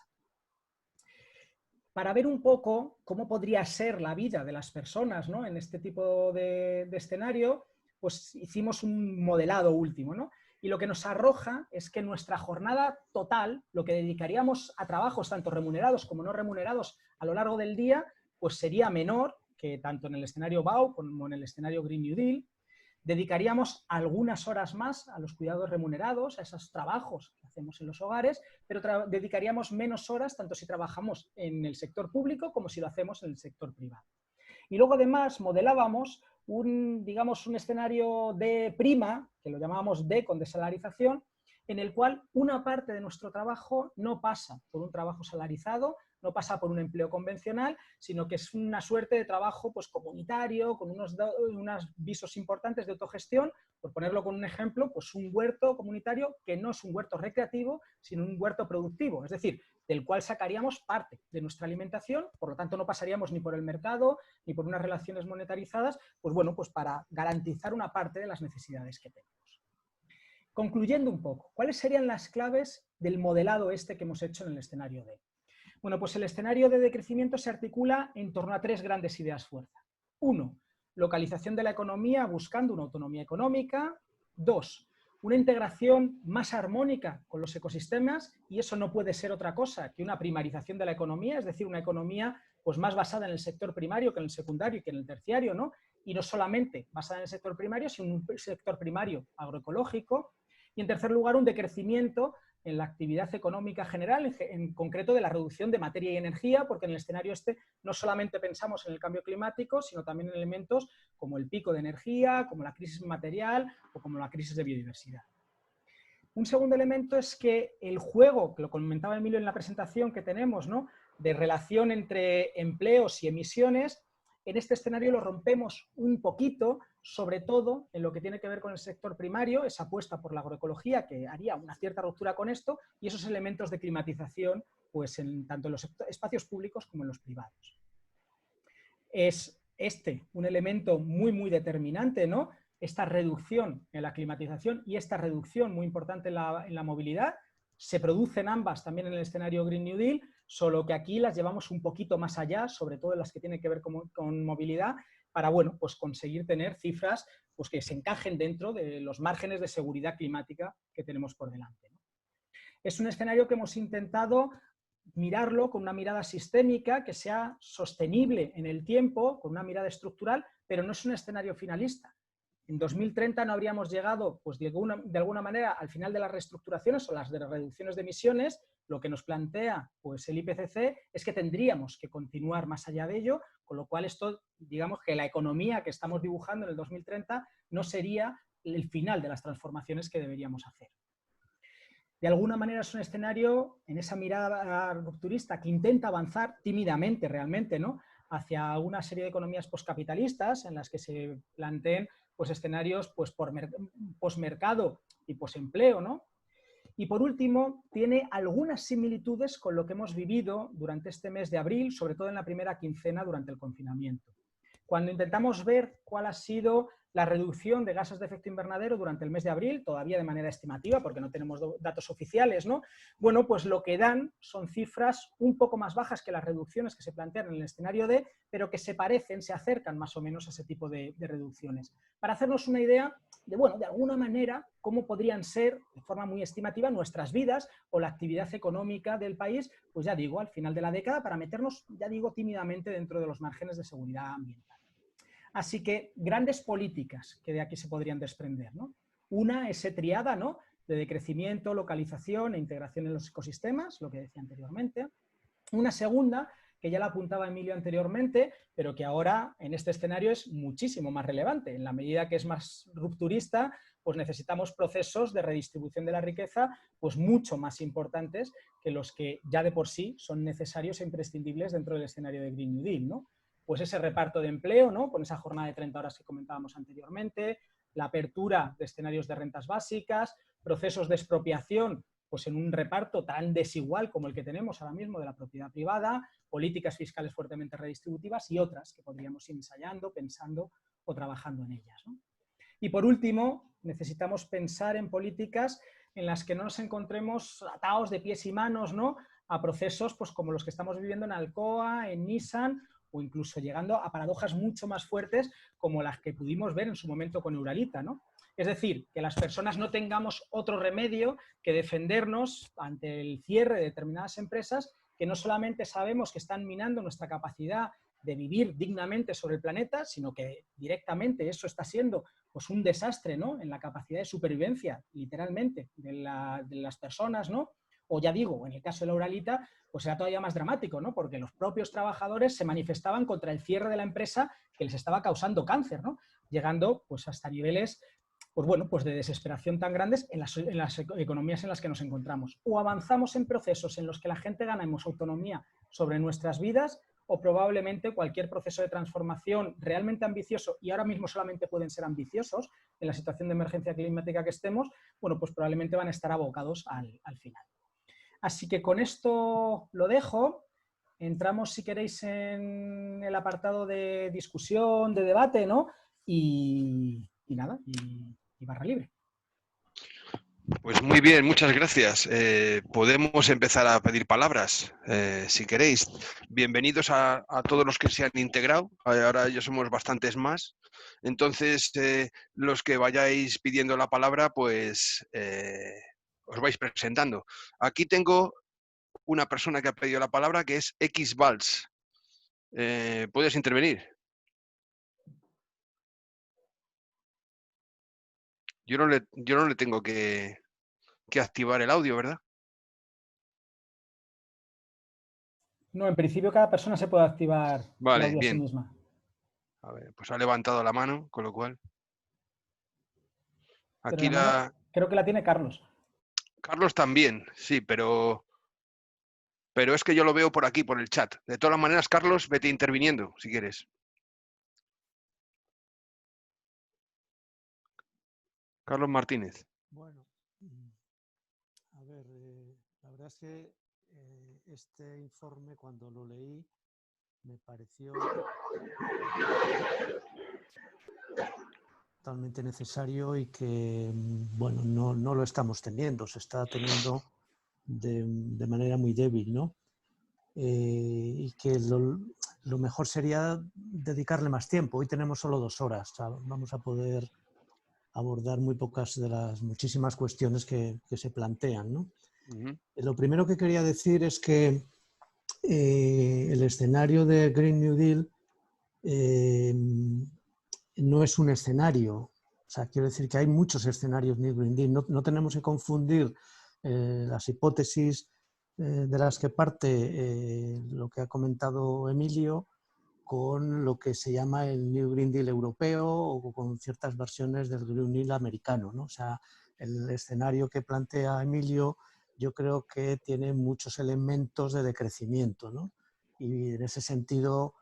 Para ver un poco cómo podría ser la vida de las personas, ¿no? En este tipo de escenario, pues hicimos un modelado último, ¿no? Y lo que nos arroja es que nuestra jornada total, lo que dedicaríamos a trabajos tanto remunerados como no remunerados a lo largo del día, pues sería menor que tanto en el escenario BAU como en el escenario Green New Deal. Dedicaríamos algunas horas más a los cuidados remunerados, a esos trabajos que hacemos en los hogares, pero dedicaríamos menos horas tanto si trabajamos en el sector público como si lo hacemos en el sector privado. Y luego además modelábamos un escenario de prima, que lo llamábamos D con desalarización, en el cual una parte de nuestro trabajo no pasa por un trabajo salarizado, no pasa por un empleo convencional, sino que es una suerte de trabajo pues, comunitario, con unos visos importantes de autogestión. Por ponerlo con un ejemplo, pues un huerto comunitario que no es un huerto recreativo, sino un huerto productivo, es decir, del cual sacaríamos parte de nuestra alimentación, por lo tanto no pasaríamos ni por el mercado, ni por unas relaciones monetarizadas, pues bueno, pues para garantizar una parte de las necesidades que tenemos. Concluyendo un poco, ¿cuáles serían las claves del modelado este que hemos hecho en el escenario D? Bueno, pues el escenario de decrecimiento se articula en torno a 3 grandes ideas fuerza. 1, localización de la economía buscando una autonomía económica. 2, una integración más armónica con los ecosistemas, y eso no puede ser otra cosa que una primarización de la economía, es decir, una economía pues, más basada en el sector primario que en el secundario y que en el terciario, ¿no? Y no solamente basada en el sector primario, sino un sector primario agroecológico. Y en tercer lugar, un decrecimiento en la actividad económica general, en concreto de la reducción de materia y energía, porque en el escenario este no solamente pensamos en el cambio climático, sino también en elementos como el pico de energía, como la crisis material o como la crisis de biodiversidad. Un segundo elemento es que el juego, que lo comentaba Emilio en la presentación que tenemos, ¿no? De relación entre empleos y emisiones, en este escenario lo rompemos un poquito, sobre todo en lo que tiene que ver con el sector primario, esa apuesta por la agroecología que haría una cierta ruptura con esto, y esos elementos de climatización pues tanto en los espacios públicos como en los privados. Es un elemento muy, muy determinante, ¿no? Esta reducción en la climatización y esta reducción muy importante en la movilidad. Se producen ambas también en el escenario Green New Deal, solo que aquí las llevamos un poquito más allá, sobre todo en las que tienen que ver con movilidad, para bueno, pues conseguir tener cifras pues que se encajen dentro de los márgenes de seguridad climática que tenemos por delante, ¿no? Es un escenario que hemos intentado mirarlo con una mirada sistémica que sea sostenible en el tiempo, con una mirada estructural, pero no es un escenario finalista. En 2030 no habríamos llegado, pues de alguna manera, al final de las reestructuraciones o las de reducciones de emisiones. Lo que nos plantea pues, el IPCC es que tendríamos que continuar más allá de ello, con lo cual esto, digamos que la economía que estamos dibujando en el 2030 no sería el final de las transformaciones que deberíamos hacer. De alguna manera es un escenario en esa mirada rupturista que intenta avanzar tímidamente realmente, ¿no? Hacia una serie de economías poscapitalistas en las que se planteen pues escenarios pues posmercado y posempleo, ¿no? Y por último, tiene algunas similitudes con lo que hemos vivido durante este mes de abril, sobre todo en la primera quincena durante el confinamiento. Cuando intentamos ver cuál ha sido la reducción de gases de efecto invernadero durante el mes de abril, todavía de manera estimativa, porque no tenemos datos oficiales, ¿no? Bueno, pues lo que dan son cifras un poco más bajas que las reducciones que se plantean en el escenario D, pero que se parecen, se acercan más o menos a ese tipo de reducciones. Para hacernos una idea de, bueno, de alguna manera, cómo podrían ser, de forma muy estimativa, nuestras vidas o la actividad económica del país, pues ya digo, al final de la década, para meternos, ya digo, tímidamente dentro de los márgenes de seguridad ambiental. Así que grandes políticas que de aquí se podrían desprender, ¿no? Una es triada, ¿no?, de decrecimiento, localización e integración en los ecosistemas, lo que decía anteriormente. Una segunda, que ya la apuntaba Emilio anteriormente, pero que ahora en este escenario es muchísimo más relevante. En la medida que es más rupturista, pues necesitamos procesos de redistribución de la riqueza pues mucho más importantes que los que ya de por sí son necesarios e imprescindibles dentro del escenario de Green New Deal, ¿no? Pues ese reparto de empleo, ¿no?, con esa jornada de 30 horas que comentábamos anteriormente, la apertura de escenarios de rentas básicas, procesos de expropiación pues en un reparto tan desigual como el que tenemos ahora mismo de la propiedad privada, políticas fiscales fuertemente redistributivas y otras que podríamos ir ensayando, pensando o trabajando en ellas, ¿no? Y por último, necesitamos pensar en políticas en las que no nos encontremos atados de pies y manos, ¿no?, a procesos pues, como los que estamos viviendo en Alcoa, en Nissan, o incluso llegando a paradojas mucho más fuertes como las que pudimos ver en su momento con Uralita, ¿no? Es decir, que las personas no tengamos otro remedio que defendernos ante el cierre de determinadas empresas que no solamente sabemos que están minando nuestra capacidad de vivir dignamente sobre el planeta, sino que directamente eso está siendo pues, un desastre, ¿no?, en la capacidad de supervivencia, literalmente, de las personas, ¿no? O ya digo, en el caso de la Uralita, pues era todavía más dramático, ¿no?, porque los propios trabajadores se manifestaban contra el cierre de la empresa que les estaba causando cáncer, ¿no?, llegando pues, hasta niveles pues bueno, pues de desesperación tan grandes en las economías en las que nos encontramos. O avanzamos en procesos en los que la gente ganamos autonomía sobre nuestras vidas, o probablemente cualquier proceso de transformación realmente ambicioso, y ahora mismo solamente pueden ser ambiciosos en la situación de emergencia climática que estemos, bueno, pues probablemente van a estar abocados al final. Así que con esto lo dejo. Entramos, si queréis, en el apartado de discusión, de debate, ¿no? Y nada, y barra libre. Pues muy bien, muchas gracias. Podemos empezar a pedir palabras, si queréis. Bienvenidos a todos los que se han integrado. Ahora ya somos bastantes más. Entonces, los que vayáis pidiendo la palabra, pues os vais presentando. Aquí tengo una persona que ha pedido la palabra, que es Xvals. ¿Puedes intervenir? Yo no le tengo que activar el audio, ¿verdad? No, en principio cada persona se puede activar el audio a sí Bien. misma. A ver, pues ha levantado la mano, con lo cual... Pero Aquí la mano creo que la tiene Carlos. Carlos también, sí, pero es que yo lo veo por aquí, por el chat. De todas maneras, Carlos, vete interviniendo, si quieres. Carlos Martínez. Bueno, a ver, la verdad es que este informe, cuando lo leí, me pareció totalmente necesario y que, bueno, no lo estamos teniendo, se está teniendo de manera muy débil, ¿no? Y que lo mejor sería dedicarle más tiempo. Hoy tenemos solo 2 horas, vamos a poder abordar muy pocas de las muchísimas cuestiones que se plantean, ¿no? Lo primero que quería decir es que el escenario de Green New Deal no es un escenario. O sea, quiero decir que hay muchos escenarios de Green Deal. No tenemos que confundir las hipótesis de las que parte lo que ha comentado Emilio con lo que se llama el New Green Deal europeo o con ciertas versiones del Green Deal americano, ¿no? O sea, el escenario que plantea Emilio yo creo que tiene muchos elementos de decrecimiento, ¿no? Y en ese sentido,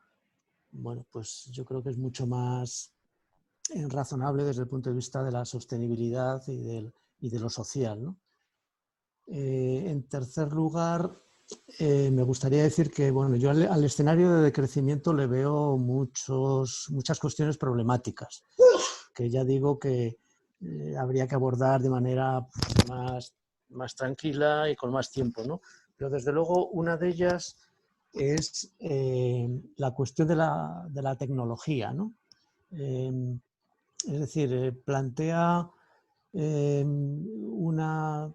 bueno, pues yo creo que es mucho más razonable desde el punto de vista de la sostenibilidad y de lo social, ¿no? En tercer lugar, me gustaría decir que bueno, yo al escenario de decrecimiento le veo muchas cuestiones problemáticas, que ya digo que habría que abordar de manera más tranquila y con más tiempo, ¿no? Pero desde luego una de ellas es la cuestión de la tecnología, ¿no? Es decir, plantea una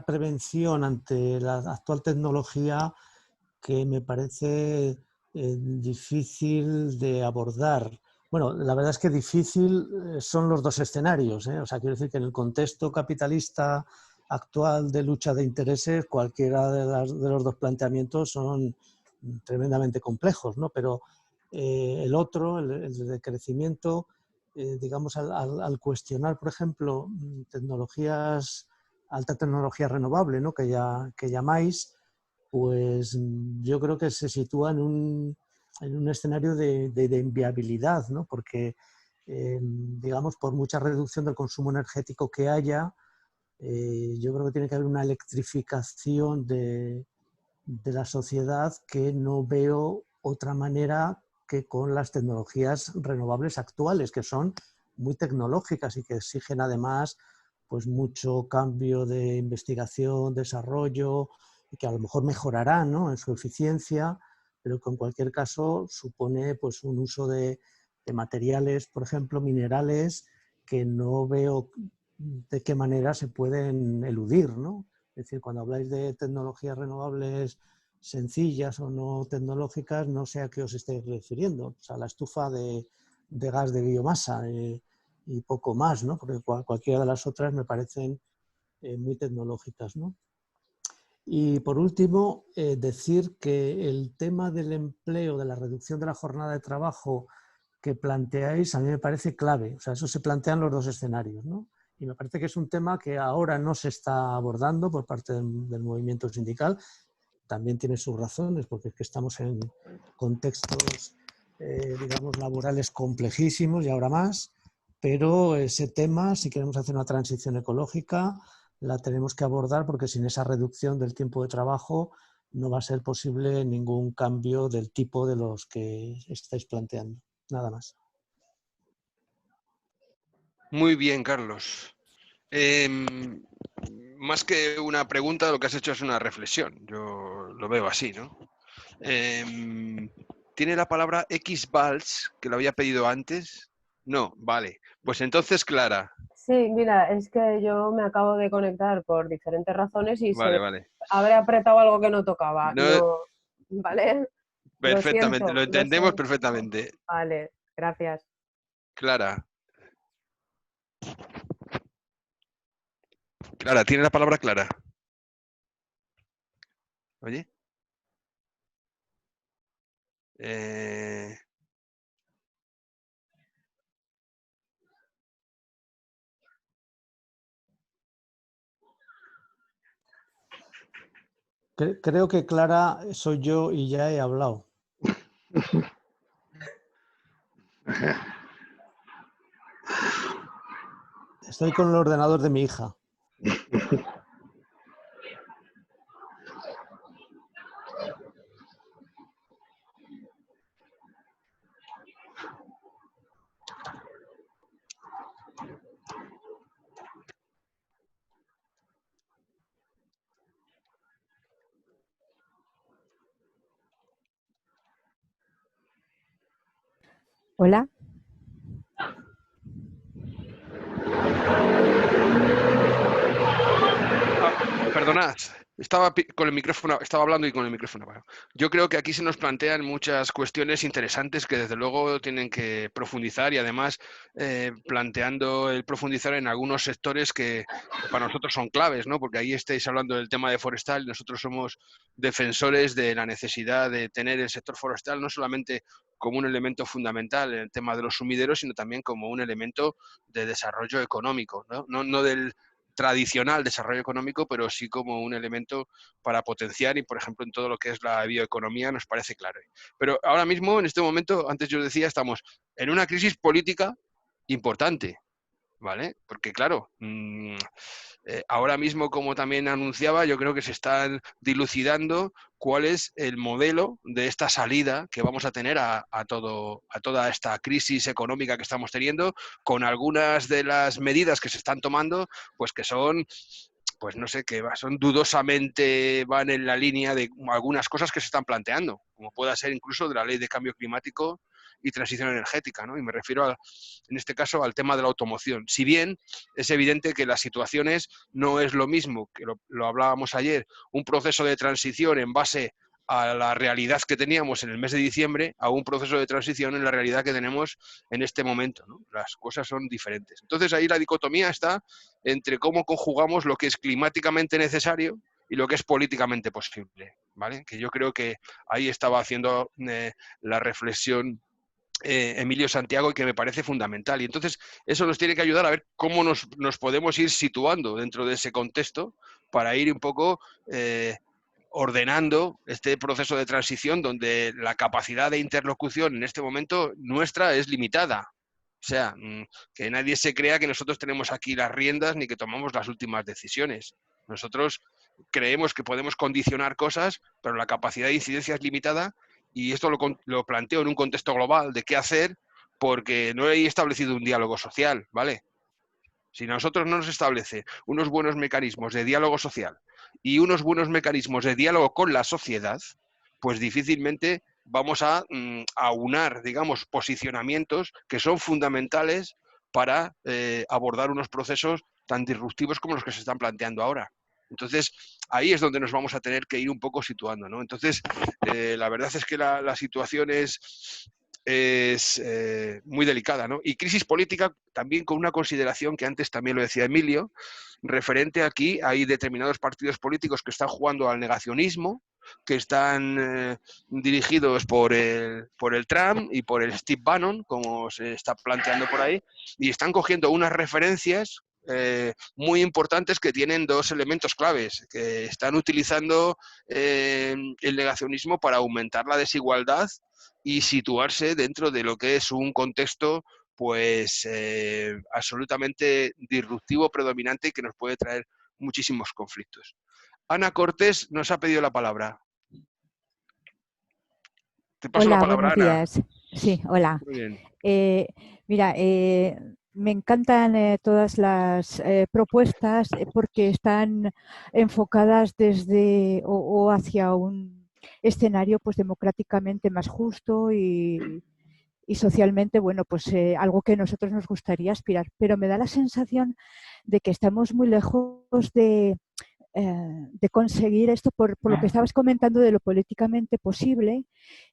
prevención ante la actual tecnología que me parece difícil de abordar. Bueno, la verdad es que difícil son los dos escenarios, ¿eh? O sea, quiero decir que en el contexto capitalista actual de lucha de intereses, cualquiera de los dos planteamientos son tremendamente complejos, ¿no? Pero el otro, el de crecimiento, digamos, al cuestionar, por ejemplo, alta tecnología renovable, ¿no? que llamáis, pues yo creo que se sitúa en un escenario de inviabilidad, ¿no? Porque, digamos, por mucha reducción del consumo energético que haya, yo creo que tiene que haber una electrificación de la sociedad que no veo otra manera que con las tecnologías renovables actuales, que son muy tecnológicas y que exigen además pues mucho cambio de investigación, desarrollo, y que a lo mejor mejorarán, ¿no?, en su eficiencia, pero que en cualquier caso supone pues un uso de materiales, por ejemplo, minerales, que no veo de qué manera se pueden eludir, ¿no? Es decir, cuando habláis de tecnologías renovables sencillas o no tecnológicas, no sé a qué os estáis refiriendo. O sea, la estufa de gas de biomasa y poco más, ¿no? Porque cualquiera de las otras me parecen muy tecnológicas, ¿no? Y por último, decir que el tema del empleo, de la reducción de la jornada de trabajo que planteáis, a mí me parece clave. O sea, eso se plantean los dos escenarios, ¿no? Y me parece que es un tema que ahora no se está abordando por parte del movimiento sindical. También tiene sus razones, porque es que estamos en contextos, digamos, laborales complejísimos y ahora más, pero ese tema, si queremos hacer una transición ecológica, la tenemos que abordar, porque sin esa reducción del tiempo de trabajo no va a ser posible ningún cambio del tipo de los que estáis planteando. Nada más. Muy bien, Carlos. Más que una pregunta, lo que has hecho es una reflexión. Yo lo veo así, ¿no? ¿Tiene la palabra X-Vals, que lo había pedido antes? No, vale. Pues entonces, Clara. Sí, mira, es que yo me acabo de conectar por diferentes razones y Vale, vale. habré apretado algo que no tocaba. No, ¿Vale? perfectamente, lo Lo entendemos siento. perfectamente. Vale, gracias. Clara. Clara, ¿tiene la palabra Clara? Oye. Creo que Clara soy yo y ya he hablado. Estoy con el ordenador de mi hija. Hola. Perdonad, estaba con el micrófono, estaba hablando y con el micrófono apagado. Yo creo que aquí se nos plantean muchas cuestiones interesantes que desde luego tienen que profundizar y además planteando el profundizar en algunos sectores que para nosotros son claves, ¿no? Porque ahí estáis hablando del tema de forestal y nosotros somos defensores de la necesidad de tener el sector forestal no solamente como un elemento fundamental en el tema de los sumideros, sino también como un elemento de desarrollo económico, ¿no? No del tradicional desarrollo económico, pero sí como un elemento para potenciar y, por ejemplo, en todo lo que es la bioeconomía nos parece claro. Pero ahora mismo, en este momento, antes yo decía, estamos en una crisis política importante, ¿vale? Porque claro, ahora mismo, como también anunciaba, yo creo que se están dilucidando cuál es el modelo de esta salida que vamos a tener a toda esta crisis económica que estamos teniendo, con algunas de las medidas que se están tomando, pues que son, pues no sé, que son dudosamente, van en la línea de algunas cosas que se están planteando, como pueda ser incluso de la ley de cambio climático y transición energética, ¿no? Y me refiero, en este caso, al tema de la automoción. Si bien es evidente que las situaciones no es lo mismo, que lo hablábamos ayer, un proceso de transición en base a la realidad que teníamos en el mes de diciembre, a un proceso de transición en la realidad que tenemos en este momento, ¿no? Las cosas son diferentes. Entonces ahí la dicotomía está entre cómo conjugamos lo que es climáticamente necesario y lo que es políticamente posible, ¿vale? Que yo creo que ahí estaba haciendo la reflexión Emilio Santiago, y que me parece fundamental. Y entonces eso nos tiene que ayudar a ver cómo nos podemos ir situando dentro de ese contexto para ir un poco ordenando este proceso de transición donde la capacidad de interlocución en este momento nuestra es limitada. O sea, que nadie se crea que nosotros tenemos aquí las riendas ni que tomamos las últimas decisiones. Nosotros creemos que podemos condicionar cosas, pero la capacidad de incidencia es limitada, y esto lo planteo en un contexto global de qué hacer, porque no he establecido un diálogo social, ¿vale? Si nosotros no nos establece unos buenos mecanismos de diálogo social y unos buenos mecanismos de diálogo con la sociedad, pues difícilmente vamos a aunar, digamos, posicionamientos que son fundamentales para abordar unos procesos tan disruptivos como los que se están planteando ahora. Entonces, ahí es donde nos vamos a tener que ir un poco situando, ¿no? Entonces, la verdad es que la situación es muy delicada, ¿no? Y crisis política también con una consideración que antes también lo decía Emilio, referente aquí, hay determinados partidos políticos que están jugando al negacionismo, que están dirigidos por el Trump y por el Steve Bannon, como se está planteando por ahí, y están cogiendo unas referencias muy importantes que tienen dos elementos claves, que están utilizando el negacionismo para aumentar la desigualdad y situarse dentro de lo que es un contexto pues absolutamente disruptivo, predominante, y que nos puede traer muchísimos conflictos. Ana Cortés nos ha pedido la palabra. Te paso la Hola, palabra, buenos Ana. días. Sí, hola. Muy bien. Mira, me encantan todas las propuestas porque están enfocadas desde o hacia un escenario pues democráticamente más justo y socialmente, bueno, pues algo que a nosotros nos gustaría aspirar. Pero me da la sensación de que estamos muy lejos de conseguir esto por lo que estabas comentando de lo políticamente posible,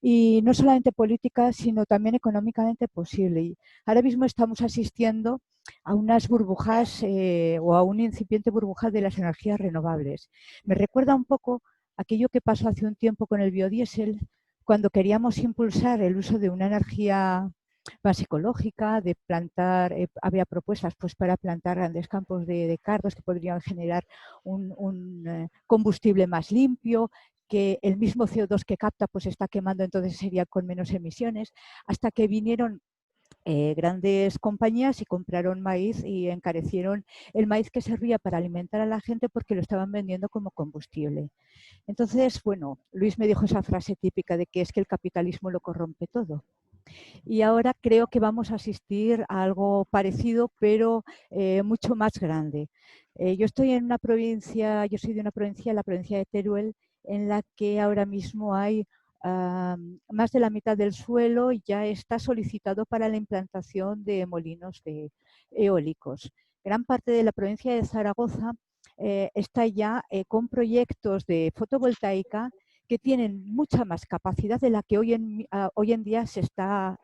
y no solamente política, sino también económicamente posible. Y ahora mismo estamos asistiendo a unas burbujas o a un incipiente burbuja de las energías renovables. Me recuerda un poco aquello que pasó hace un tiempo con el biodiesel, cuando queríamos impulsar el uso de una energía más ecológica, de plantar, había propuestas pues para plantar grandes campos de cardos que podrían generar un combustible más limpio, que el mismo CO2 que capta pues está quemando, entonces sería con menos emisiones, hasta que vinieron grandes compañías y compraron maíz y encarecieron el maíz que servía para alimentar a la gente porque lo estaban vendiendo como combustible. Entonces, bueno, Luis me dijo esa frase típica de que es que el capitalismo lo corrompe todo. Y ahora creo que vamos a asistir a algo parecido, pero mucho más grande. Yo estoy en una provincia, yo soy de una provincia, la provincia de Teruel, en la que ahora mismo hay más de la mitad del suelo ya está solicitado para la implantación de molinos eólicos. Gran parte de la provincia de Zaragoza está ya con proyectos de fotovoltaica que tienen mucha más capacidad de la que hoy en día se está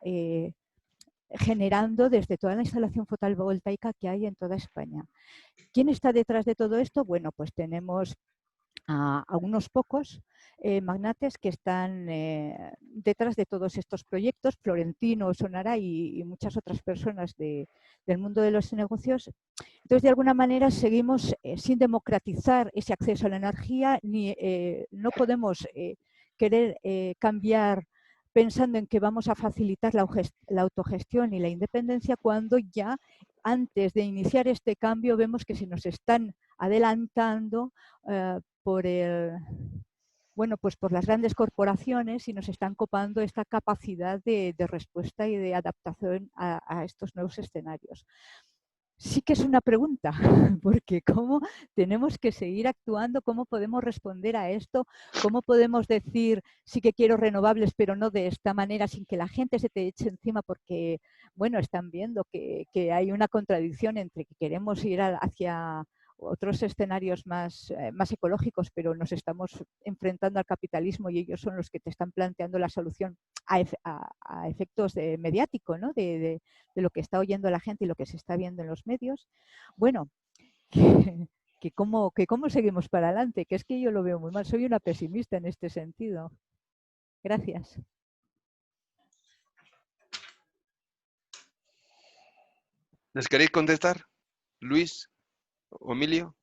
generando desde toda la instalación fotovoltaica que hay en toda España. ¿Quién está detrás de todo esto? Bueno, pues tenemos a unos pocos magnates que están detrás de todos estos proyectos, Florentino, Sonara y muchas otras personas del mundo de los negocios. Entonces, de alguna manera, seguimos sin democratizar ese acceso a la energía, ni no podemos querer cambiar pensando en que vamos a facilitar la autogestión y la independencia, cuando ya antes de iniciar este cambio vemos que se nos están adelantando pues por las grandes corporaciones y nos están copando esta capacidad de respuesta y de adaptación a estos nuevos escenarios. Sí que es una pregunta, porque ¿cómo tenemos que seguir actuando? ¿Cómo podemos responder a esto? ¿Cómo podemos decir sí que quiero renovables, pero no de esta manera, sin que la gente se te eche encima? Porque, bueno, están viendo que hay una contradicción entre que queremos ir hacia otros escenarios más ecológicos, pero nos estamos enfrentando al capitalismo y ellos son los que te están planteando la solución a efectos mediáticos, ¿no? De lo que está oyendo la gente y lo que se está viendo en los medios. Bueno, que cómo seguimos para adelante, que es que yo lo veo muy mal, soy una pesimista en este sentido. Gracias. ¿Les queréis contestar? ¿Luis o Emilio?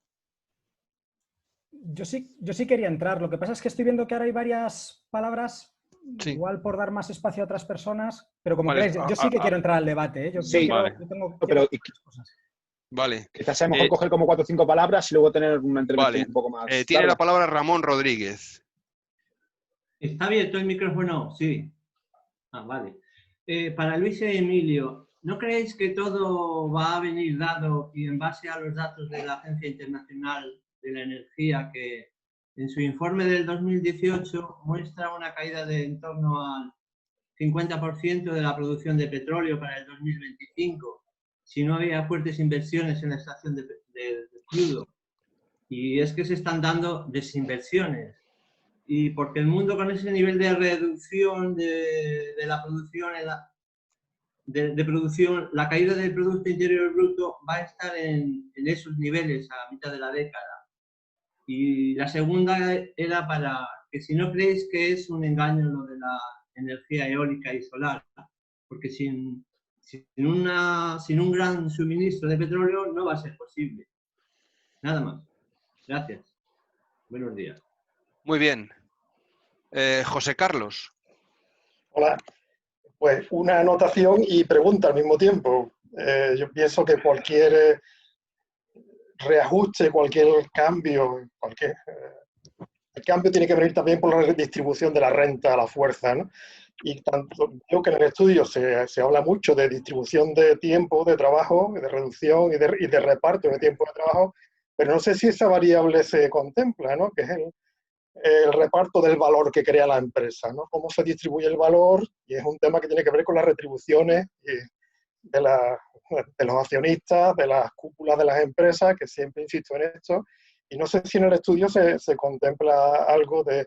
Yo sí quería entrar. Lo que pasa es que estoy viendo que ahora hay varias palabras, Sí. igual por dar más espacio a otras personas, pero como Vale, queráis, yo sí que quiero entrar al debate. Yo Sí, quiero, vale. yo tengo Pero cosas. Vale. quizás sea mejor coger como 4 o 5 palabras y luego tener una intervención Vale. un poco más Tiene larga. la palabra Ramón Rodríguez. ¿Está abierto el micrófono? Sí. Vale. Para Luis y Emilio, ¿no creéis que todo va a venir dado y en base a los datos de la Agencia Internacional de la Energía, que en su informe del 2018 muestra una caída de en torno al 50% de la producción de petróleo para el 2025, si no había fuertes inversiones en la extracción de crudo? Y es que se están dando desinversiones. Y porque el mundo con ese nivel de reducción de la producción, de producción, la caída del Producto Interior Bruto va a estar en esos niveles a mitad de la década. Y la segunda era para que si no creéis que es un engaño lo de la energía eólica y solar, porque sin un gran suministro de petróleo no va a ser posible. Nada más. Gracias. Buenos días. Muy bien. José Carlos. Hola. Pues una anotación y pregunta al mismo tiempo. Yo pienso que cualquier reajuste, cualquier cambio, el cambio tiene que venir también por la redistribución de la renta a la fuerza, ¿no? Y tanto creo que en el estudio se habla mucho de distribución de tiempo de trabajo, de reducción y de reparto de tiempo de trabajo, pero no sé si esa variable se contempla, ¿no? Que es el reparto del valor que crea la empresa, ¿no? Cómo se distribuye el valor, y es un tema que tiene que ver con las retribuciones de los accionistas, de las cúpulas de las empresas, que siempre insisto en esto, y no sé si en el estudio se contempla algo de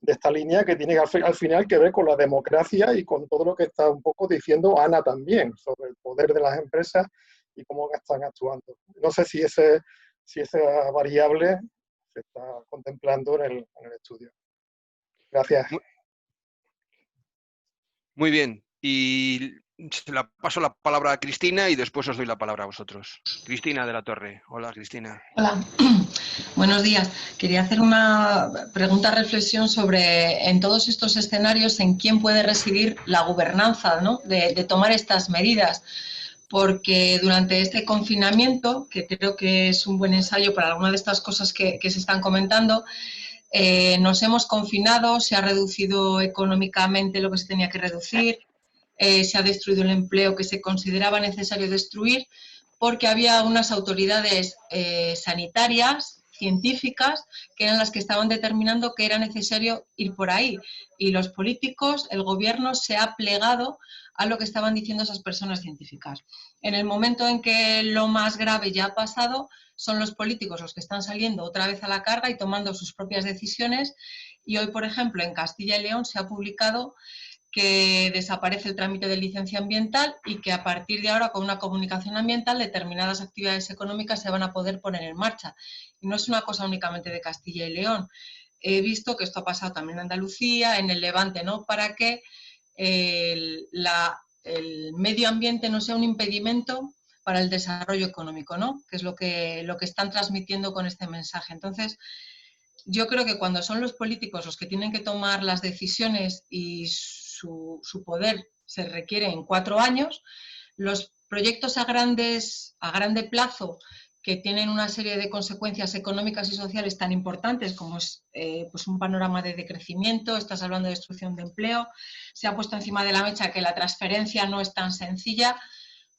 esta línea que tiene al final que ver con la democracia y con todo lo que está un poco diciendo Ana también, sobre el poder de las empresas y cómo están actuando. No sé si esa variable se está contemplando en el estudio. Gracias. Muy bien. Y paso la palabra a Cristina y después os doy la palabra a vosotros. Cristina de la Torre. Hola, Cristina. Hola. Buenos días. Quería hacer una reflexión sobre, en todos estos escenarios, en quién puede residir la gobernanza, ¿no? de tomar estas medidas. Porque durante este confinamiento, que creo que es un buen ensayo para alguna de estas cosas que se están comentando, nos hemos confinado, se ha reducido económicamente lo que se tenía que reducir, se ha destruido el empleo que se consideraba necesario destruir, porque había unas autoridades sanitarias, científicas, que eran las que estaban determinando que era necesario ir por ahí. Y los políticos, el gobierno, se ha plegado a lo que estaban diciendo esas personas científicas. En el momento en que lo más grave ya ha pasado, son los políticos los que están saliendo otra vez a la carga y tomando sus propias decisiones. Y hoy, por ejemplo, en Castilla y León se ha publicado que desaparece el trámite de licencia ambiental y que a partir de ahora, con una comunicación ambiental, determinadas actividades económicas se van a poder poner en marcha. Y no es una cosa únicamente de Castilla y León. He visto que esto ha pasado también en Andalucía, en el Levante, ¿no? Para que el medio ambiente no sea un impedimento para el desarrollo económico, ¿no? Que es lo que están transmitiendo con este mensaje. Entonces, yo creo que cuando son los políticos los que tienen que tomar las decisiones y su poder se requiere en 4 años. Los proyectos a grande plazo, que tienen una serie de consecuencias económicas y sociales tan importantes como es pues un panorama de decrecimiento, estás hablando de destrucción de empleo, se ha puesto encima de la mesa que la transferencia no es tan sencilla,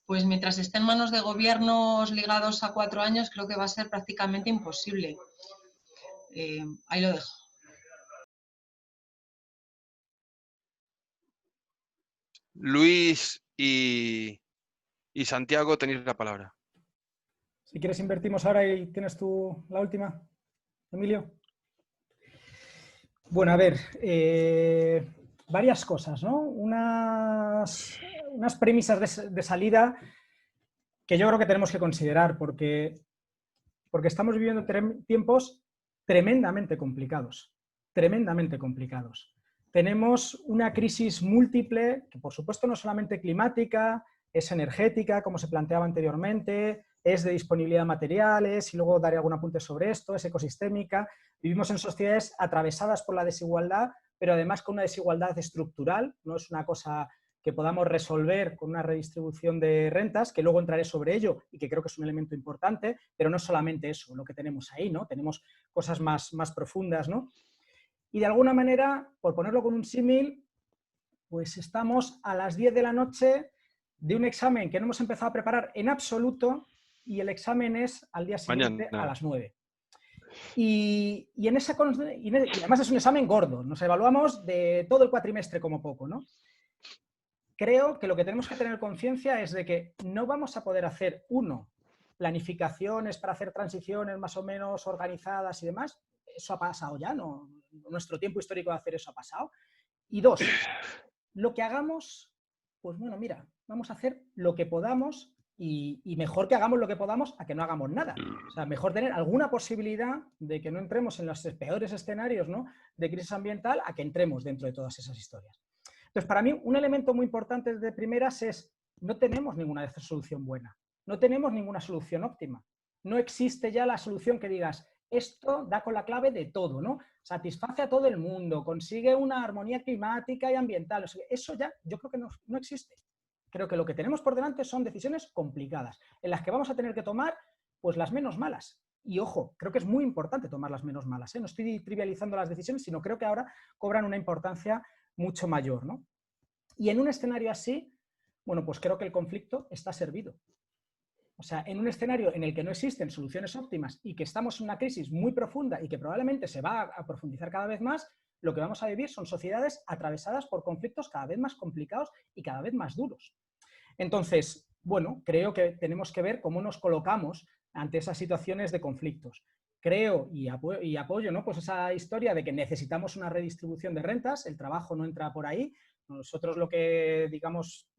pues mientras esté en manos de gobiernos ligados a 4 años, creo que va a ser prácticamente imposible. Ahí lo dejo. Luis y Santiago, tenéis la palabra. Si quieres invertimos ahora y tienes tú la última, Emilio. Bueno, a ver, varias cosas, ¿no? Unas premisas de salida que yo creo que tenemos que considerar porque estamos viviendo tiempos tremendamente complicados, tremendamente complicados. Tenemos una crisis múltiple, que por supuesto no es solamente climática, es energética, como se planteaba anteriormente, es de disponibilidad de materiales, y luego daré algún apunte sobre esto, es ecosistémica. Vivimos en sociedades atravesadas por la desigualdad, pero además con una desigualdad estructural, no es una cosa que podamos resolver con una redistribución de rentas, que luego entraré sobre ello y que creo que es un elemento importante, pero no es solamente eso lo que tenemos ahí, ¿no? Tenemos cosas más profundas, ¿no? Y de alguna manera, por ponerlo con un símil, pues estamos a las 10 de la noche de un examen que no hemos empezado a preparar en absoluto y el examen es al día siguiente a las 9. Y además es un examen gordo, nos evaluamos de todo el cuatrimestre como poco, ¿no? Creo que lo que tenemos que tener conciencia es de que no vamos a poder hacer, planificaciones para hacer transiciones más o menos organizadas y demás. Eso ha pasado ya, ¿no? Nuestro tiempo histórico de hacer eso ha pasado. Y 2, lo que hagamos, pues bueno, mira, vamos a hacer lo que podamos y mejor que hagamos lo que podamos a que no hagamos nada. O sea, mejor tener alguna posibilidad de que no entremos en los peores escenarios, ¿no?, de crisis ambiental a que entremos dentro de todas esas historias. Entonces, para mí, un elemento muy importante de primeras es no tenemos ninguna solución buena, no tenemos ninguna solución óptima. No existe ya la solución que digas, esto da con la clave de todo, ¿no? Satisface a todo el mundo, consigue una armonía climática y ambiental. O sea, eso ya yo creo que no existe. Creo que lo que tenemos por delante son decisiones complicadas, en las que vamos a tener que tomar pues las menos malas. Y ojo, creo que es muy importante tomar las menos malas, ¿eh? No estoy trivializando las decisiones, sino creo que ahora cobran una importancia mucho mayor, ¿no? Y en un escenario así, bueno, pues creo que el conflicto está servido. O sea, en un escenario en el que no existen soluciones óptimas y que estamos en una crisis muy profunda y que probablemente se va a profundizar cada vez más, lo que vamos a vivir son sociedades atravesadas por conflictos cada vez más complicados y cada vez más duros. Entonces, bueno, creo que tenemos que ver cómo nos colocamos ante esas situaciones de conflictos. Creo y apoyo, ¿no?, pues esa historia de que necesitamos una redistribución de rentas, el trabajo no entra por ahí. Nosotros lo que, digamos,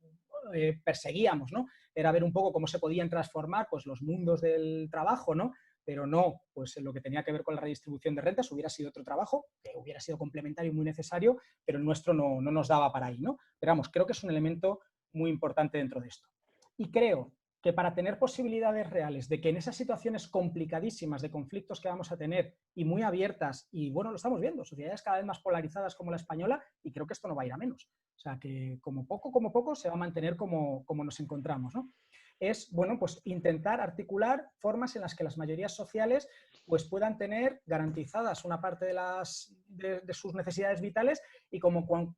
perseguíamos, ¿no?, era ver un poco cómo se podían transformar pues, los mundos del trabajo, ¿no? Pero no, pues lo que tenía que ver con la redistribución de rentas hubiera sido otro trabajo, que hubiera sido complementario y muy necesario, pero el nuestro no nos daba para ahí, ¿no? Pero vamos, creo que es un elemento muy importante dentro de esto. Y creo que para tener posibilidades reales de que en esas situaciones complicadísimas de conflictos que vamos a tener y muy abiertas, y bueno, lo estamos viendo, sociedades cada vez más polarizadas como la española, y creo que esto no va a ir a menos. O sea, que como poco se va a mantener como nos encontramos, ¿no? Es, bueno, pues intentar articular formas en las que las mayorías sociales pues puedan tener garantizadas una parte de sus necesidades vitales y como con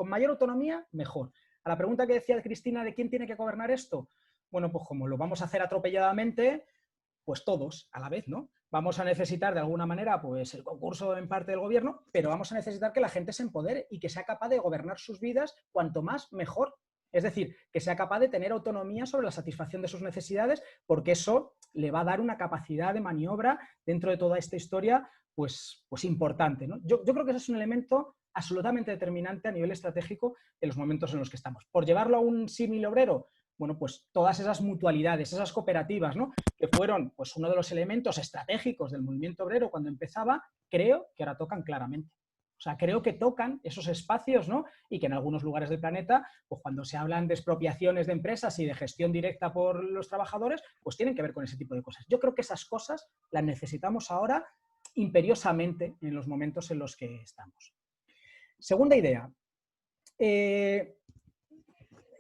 mayor autonomía, mejor. A la pregunta que decía Cristina de quién tiene que gobernar esto, bueno, pues como lo vamos a hacer atropelladamente, pues todos a la vez, ¿no? Vamos a necesitar de alguna manera pues el concurso en parte del gobierno, pero vamos a necesitar que la gente se empodere y que sea capaz de gobernar sus vidas cuanto más mejor. Es decir, que sea capaz de tener autonomía sobre la satisfacción de sus necesidades, porque eso le va a dar una capacidad de maniobra dentro de toda esta historia pues importante, ¿no? Yo creo que ese es un elemento absolutamente determinante a nivel estratégico en los momentos en los que estamos. Por llevarlo a un símil obrero, bueno, pues todas esas mutualidades, esas cooperativas, ¿no?, que fueron pues uno de los elementos estratégicos del movimiento obrero cuando empezaba, creo que ahora tocan claramente. O sea, creo que tocan esos espacios, ¿no?, y que en algunos lugares del planeta, pues cuando se hablan de expropiaciones de empresas y de gestión directa por los trabajadores, pues tienen que ver con ese tipo de cosas. Yo creo que esas cosas las necesitamos ahora imperiosamente en los momentos en los que estamos. Segunda idea,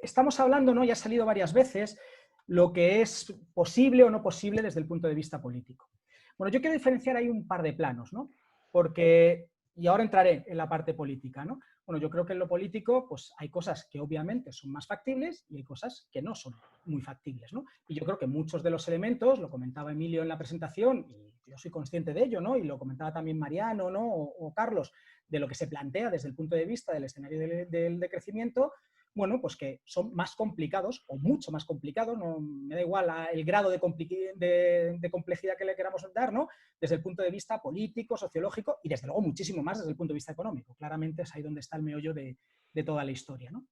estamos hablando, ¿no? Ya ha salido varias veces, lo que es posible o no posible desde el punto de vista político. Bueno, yo quiero diferenciar ahí un par de planos, ¿no? Porque, y ahora entraré en la parte política, ¿no? Bueno, yo creo que en lo político pues hay cosas que obviamente son más factibles y hay cosas que no son muy factibles, ¿no? Y yo creo que muchos de los elementos, lo comentaba Emilio en la presentación, y yo soy consciente de ello, ¿no? Y lo comentaba también Mariano, ¿no? O Carlos, de lo que se plantea desde el punto de vista del escenario del decrecimiento, bueno, pues que son más complicados, o mucho más complicados, no me da igual el grado de complejidad que le queramos dar, ¿no? Desde el punto de vista político, sociológico y desde luego muchísimo más desde el punto de vista económico. Claramente es ahí donde está el meollo de toda la historia, ¿no?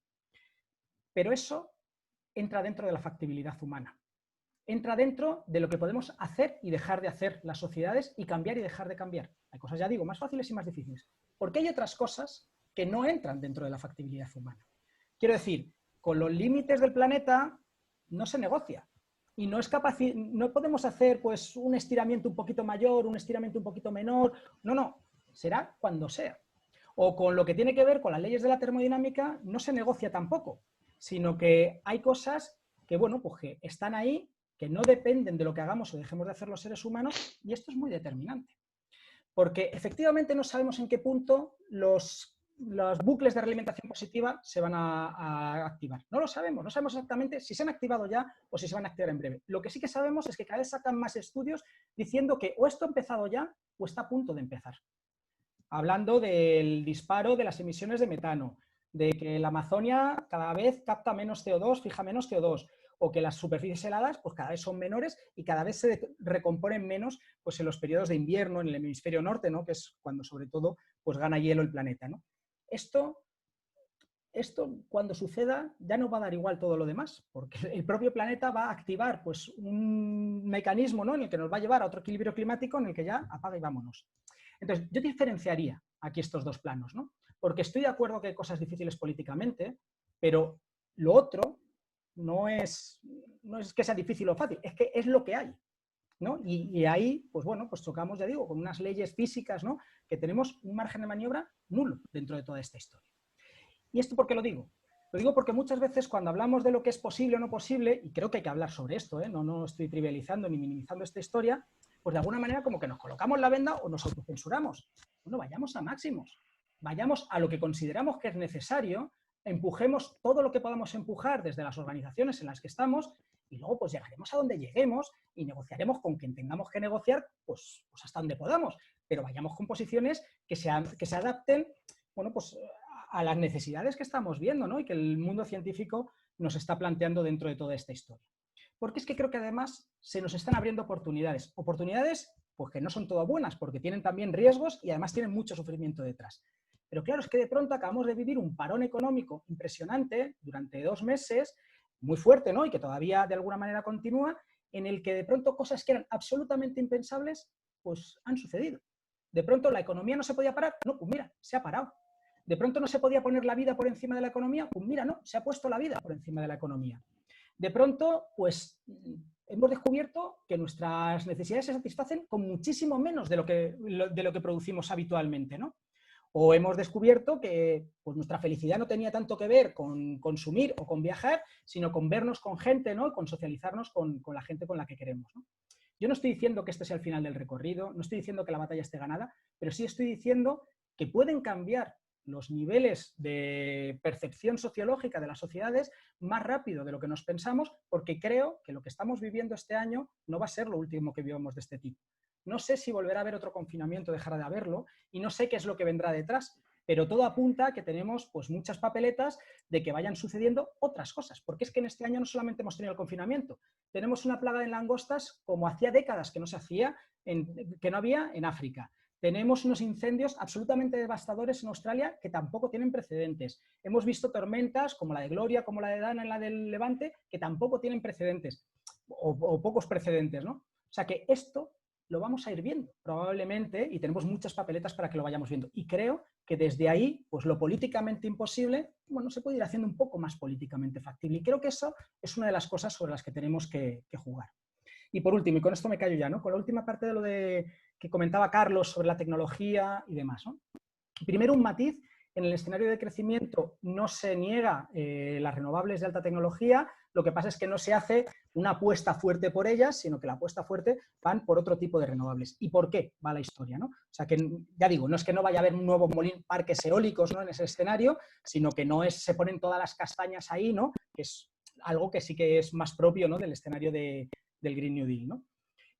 Pero eso entra dentro de la factibilidad humana. Entra dentro de lo que podemos hacer y dejar de hacer las sociedades y cambiar y dejar de cambiar. Hay cosas, ya digo, más fáciles y más difíciles. Porque hay otras cosas que no entran dentro de la factibilidad humana. Quiero decir, con los límites del planeta no se negocia. Y no podemos hacer pues, un estiramiento un poquito mayor, un estiramiento un poquito menor. No, será cuando sea. O con lo que tiene que ver con las leyes de la termodinámica no se negocia tampoco, sino que hay cosas que, bueno, pues que están ahí, que no dependen de lo que hagamos o dejemos de hacer los seres humanos, y esto es muy determinante. Porque efectivamente no sabemos en qué punto los bucles de realimentación positiva se van a activar. No lo sabemos, no sabemos exactamente si se han activado ya o si se van a activar en breve. Lo que sí que sabemos es que cada vez sacan más estudios diciendo que o esto ha empezado ya o está a punto de empezar. Hablando del disparo de las emisiones de metano, de que la Amazonia cada vez capta menos CO2, fija menos CO2, o que las superficies heladas pues cada vez son menores y cada vez se recomponen menos pues, en los periodos de invierno en el hemisferio norte, ¿no? Que es cuando sobre todo pues, gana hielo el planeta, ¿no? Esto cuando suceda ya no va a dar igual todo lo demás, porque el propio planeta va a activar pues, un mecanismo, ¿no? En el que nos va a llevar a otro equilibrio climático en el que ya apaga y vámonos. Entonces, yo diferenciaría aquí estos dos planos, ¿no? Porque estoy de acuerdo que hay cosas difíciles políticamente, pero lo otro no es que sea difícil o fácil, es que es lo que hay, ¿no? Y ahí, pues bueno, pues chocamos, ya digo, con unas leyes físicas, ¿no? Que tenemos un margen de maniobra nulo dentro de toda esta historia. ¿Y esto por qué lo digo? Lo digo porque muchas veces cuando hablamos de lo que es posible o no posible, y creo que hay que hablar sobre esto, no estoy trivializando ni minimizando esta historia, pues de alguna manera como que nos colocamos la venda o nos autocensuramos. Bueno, vayamos a máximos, vayamos a lo que consideramos que es necesario, empujemos todo lo que podamos empujar desde las organizaciones en las que estamos y luego pues llegaremos a donde lleguemos y negociaremos con quien tengamos que negociar pues hasta donde podamos, pero vayamos con posiciones que se adapten, bueno, pues a las necesidades que estamos viendo, ¿no? Y que el mundo científico nos está planteando dentro de toda esta historia. Porque es que creo que además se nos están abriendo oportunidades. Oportunidades pues que no son todas buenas, porque tienen también riesgos y además tienen mucho sufrimiento detrás. Pero claro, es que de pronto acabamos de vivir un parón económico impresionante durante 2 meses, muy fuerte, ¿no? Y que todavía de alguna manera continúa, en el que de pronto cosas que eran absolutamente impensables, pues han sucedido. De pronto la economía no se podía parar, no, pues mira, se ha parado. De pronto no se podía poner la vida por encima de la economía, pues mira, no, se ha puesto la vida por encima de la economía. De pronto, pues hemos descubierto que nuestras necesidades se satisfacen con muchísimo menos de lo que producimos habitualmente, ¿no? O hemos descubierto que pues, nuestra felicidad no tenía tanto que ver con consumir o con viajar, sino con vernos con gente, ¿no? Con socializarnos con la gente con la que queremos, ¿no? Yo no estoy diciendo que este sea el final del recorrido, no estoy diciendo que la batalla esté ganada, pero sí estoy diciendo que pueden cambiar los niveles de percepción sociológica de las sociedades más rápido de lo que nos pensamos, porque creo que lo que estamos viviendo este año no va a ser lo último que vivamos de este tipo. No sé si volverá a haber otro confinamiento, dejará de haberlo, y no sé qué es lo que vendrá detrás, pero todo apunta a que tenemos pues, muchas papeletas de que vayan sucediendo otras cosas, porque es que en este año no solamente hemos tenido el confinamiento, tenemos una plaga de langostas como hacía décadas que no había en África. Tenemos unos incendios absolutamente devastadores en Australia que tampoco tienen precedentes. Hemos visto tormentas como la de Gloria, como la de Dana en la del Levante, que tampoco tienen precedentes, o pocos precedentes, ¿no? O sea que esto lo vamos a ir viendo probablemente y tenemos muchas papeletas para que lo vayamos viendo. Y creo que desde ahí, pues lo políticamente imposible, bueno, se puede ir haciendo un poco más políticamente factible. Y creo que eso es una de las cosas sobre las que tenemos que jugar. Y por último, y con esto me callo ya, ¿no? Con la última parte de lo que comentaba Carlos sobre la tecnología y demás, ¿no? Primero un matiz en el escenario de crecimiento no se niega las renovables de alta tecnología, lo que pasa es que no se hace una apuesta fuerte por ellas, sino que la apuesta fuerte van por otro tipo de renovables. ¿Y por qué va la historia, ¿no? O sea que, ya digo, no es que no vaya a haber un nuevo parques eólicos, ¿no?, en ese escenario, sino que no se ponen todas las castañas ahí, ¿no?, que es algo que sí que es más propio, ¿no?, del escenario del Green New Deal, ¿no?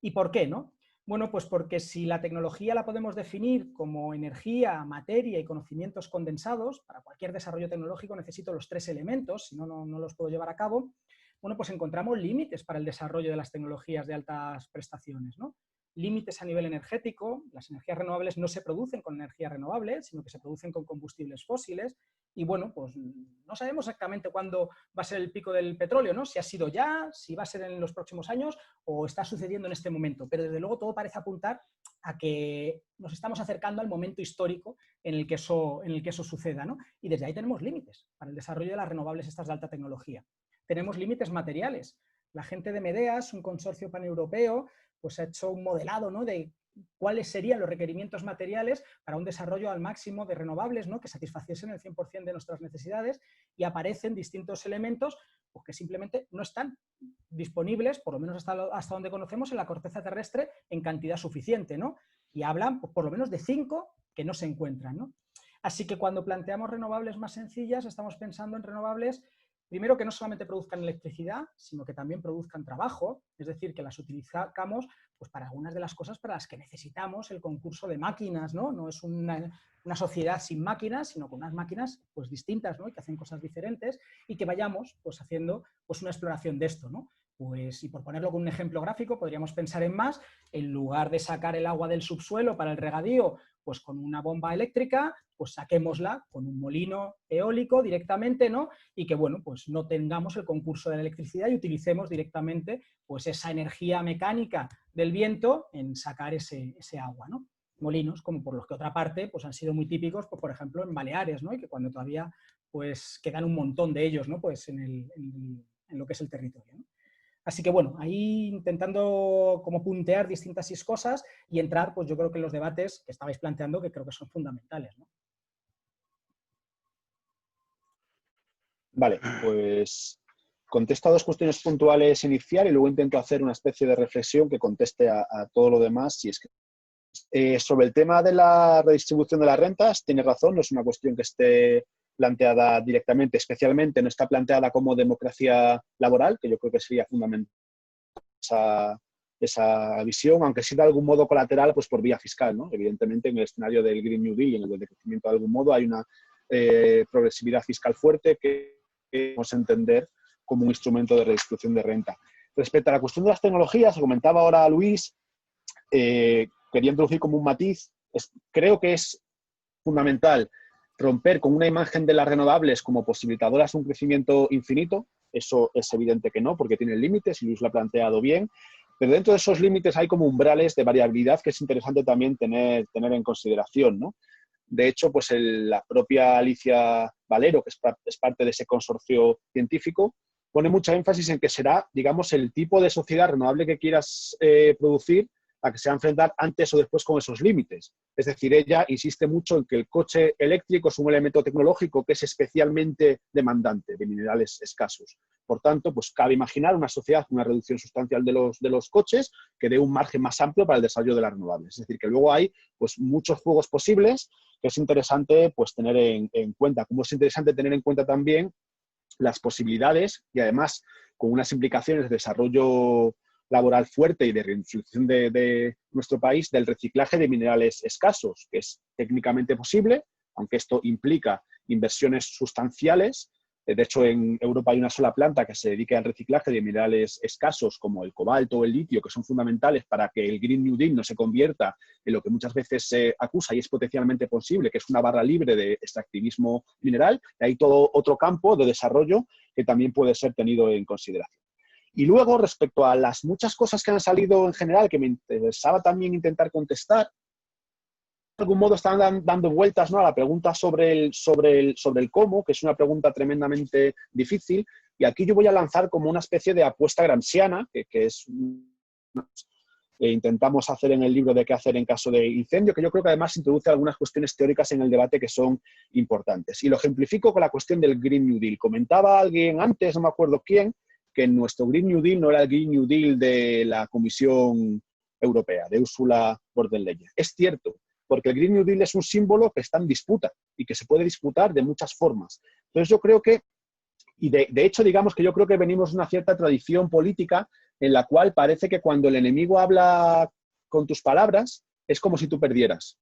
¿Y por qué, no? Bueno, pues porque si la tecnología la podemos definir como energía, materia y conocimientos condensados, para cualquier desarrollo tecnológico necesito los 3 elementos, si no, no los puedo llevar a cabo, bueno, pues encontramos límites para el desarrollo de las tecnologías de altas prestaciones, ¿no? Límites a nivel energético, las energías renovables no se producen con energía renovable, sino que se producen con combustibles fósiles, y bueno, pues no sabemos exactamente cuándo va a ser el pico del petróleo, ¿no? Si ha sido ya, si va a ser en los próximos años o está sucediendo en este momento, pero desde luego todo parece apuntar a que nos estamos acercando al momento histórico en el que eso suceda, ¿no? Y desde ahí tenemos límites para el desarrollo de las renovables estas de alta tecnología. Tenemos límites materiales. La gente de Medeas, un consorcio paneuropeo, pues ha hecho un modelado, ¿no?, de cuáles serían los requerimientos materiales para un desarrollo al máximo de renovables, ¿no?, que satisfaciesen el 100% de nuestras necesidades, y aparecen distintos elementos pues, que simplemente no están disponibles, por lo menos hasta donde conocemos, en la corteza terrestre en cantidad suficiente, ¿no? Y hablan pues, por lo menos de 5 que no se encuentran, ¿no? Así que cuando planteamos renovables más sencillas, estamos pensando en renovables primero, que no solamente produzcan electricidad, sino que también produzcan trabajo, es decir, que las utilizamos pues, para algunas de las cosas para las que necesitamos el concurso de máquinas, ¿no? No es una sociedad sin máquinas, sino con unas máquinas pues, distintas, ¿no?, y que hacen cosas diferentes, y que vayamos pues, haciendo pues, una exploración de esto, ¿no? Pues, y por ponerlo con un ejemplo gráfico, podríamos pensar en más, en lugar de sacar el agua del subsuelo para el regadío, pues con una bomba eléctrica, pues saquémosla con un molino eólico directamente, ¿no? Y que, bueno, pues no tengamos el concurso de la electricidad y utilicemos directamente pues esa energía mecánica del viento en sacar ese agua, ¿no? Molinos, como por los que otra parte pues han sido muy típicos, pues, por ejemplo, en Baleares, ¿no? Y que cuando todavía pues quedan un montón de ellos, ¿no? Pues en lo que es el territorio, ¿no? Así que bueno, ahí intentando como puntear distintas cosas y entrar, pues yo creo que en los debates que estabais planteando, que creo que son fundamentales, ¿no? Vale, pues contesto a 2 cuestiones puntuales inicial y luego intento hacer una especie de reflexión que conteste a todo lo demás, si es que... sobre el tema de la redistribución de las rentas, tiene razón, no es una cuestión que esté planteada directamente, especialmente no está planteada como democracia laboral, que yo creo que sería fundamental esa visión, aunque sí de algún modo colateral, pues por vía fiscal, ¿no? Evidentemente, en el escenario del Green New Deal y en el de crecimiento de algún modo hay una progresividad fiscal fuerte que podemos entender como un instrumento de redistribución de renta. Respecto a la cuestión de las tecnologías, comentaba ahora Luis, quería introducir como un matiz, creo que es fundamental romper con una imagen de las renovables como posibilitadoras de un crecimiento infinito. Eso es evidente que no, porque tienen límites, y Luis lo ha planteado bien, pero dentro de esos límites hay como umbrales de variabilidad que es interesante también tener en consideración, ¿no? De hecho, pues la propia Alicia Valero, que es parte de ese consorcio científico, pone mucha énfasis en que será, digamos, el tipo de sociedad renovable que quieras producir a que se va a enfrentar antes o después con esos límites. Es decir, ella insiste mucho en que el coche eléctrico es un elemento tecnológico que es especialmente demandante de minerales escasos. Por tanto, pues cabe imaginar una sociedad con una reducción sustancial de los coches que dé un margen más amplio para el desarrollo de las renovables. Es decir, que luego hay pues, muchos juegos posibles que es interesante pues, tener en cuenta. Como es interesante tener en cuenta también las posibilidades y además con unas implicaciones de desarrollo laboral fuerte y de reindustrialización de nuestro país del reciclaje de minerales escasos, que es técnicamente posible, aunque esto implica inversiones sustanciales. De hecho, en Europa hay una sola planta que se dedica al reciclaje de minerales escasos como el cobalto o el litio, que son fundamentales para que el Green New Deal no se convierta en lo que muchas veces se acusa y es potencialmente posible, que es una barra libre de extractivismo mineral. Y hay todo otro campo de desarrollo que también puede ser tenido en consideración. Y luego, respecto a las muchas cosas que han salido en general, que me interesaba también intentar contestar, de algún modo están dando vueltas, ¿no?, a la pregunta sobre el cómo, que es una pregunta tremendamente difícil, y aquí yo voy a lanzar como una especie de apuesta gramsciana, que es intentamos hacer en el libro de qué hacer en caso de incendio, que yo creo que además introduce algunas cuestiones teóricas en el debate que son importantes. Y lo ejemplifico con la cuestión del Green New Deal. Comentaba alguien antes, no me acuerdo quién, que nuestro Green New Deal no era el Green New Deal de la Comisión Europea, de Ursula von der Leyen. Es cierto, porque el Green New Deal es un símbolo que está en disputa y que se puede disputar de muchas formas. Entonces yo creo que, y de hecho digamos que yo creo que venimos de una cierta tradición política en la cual parece que cuando el enemigo habla con tus palabras es como si tú perdieras.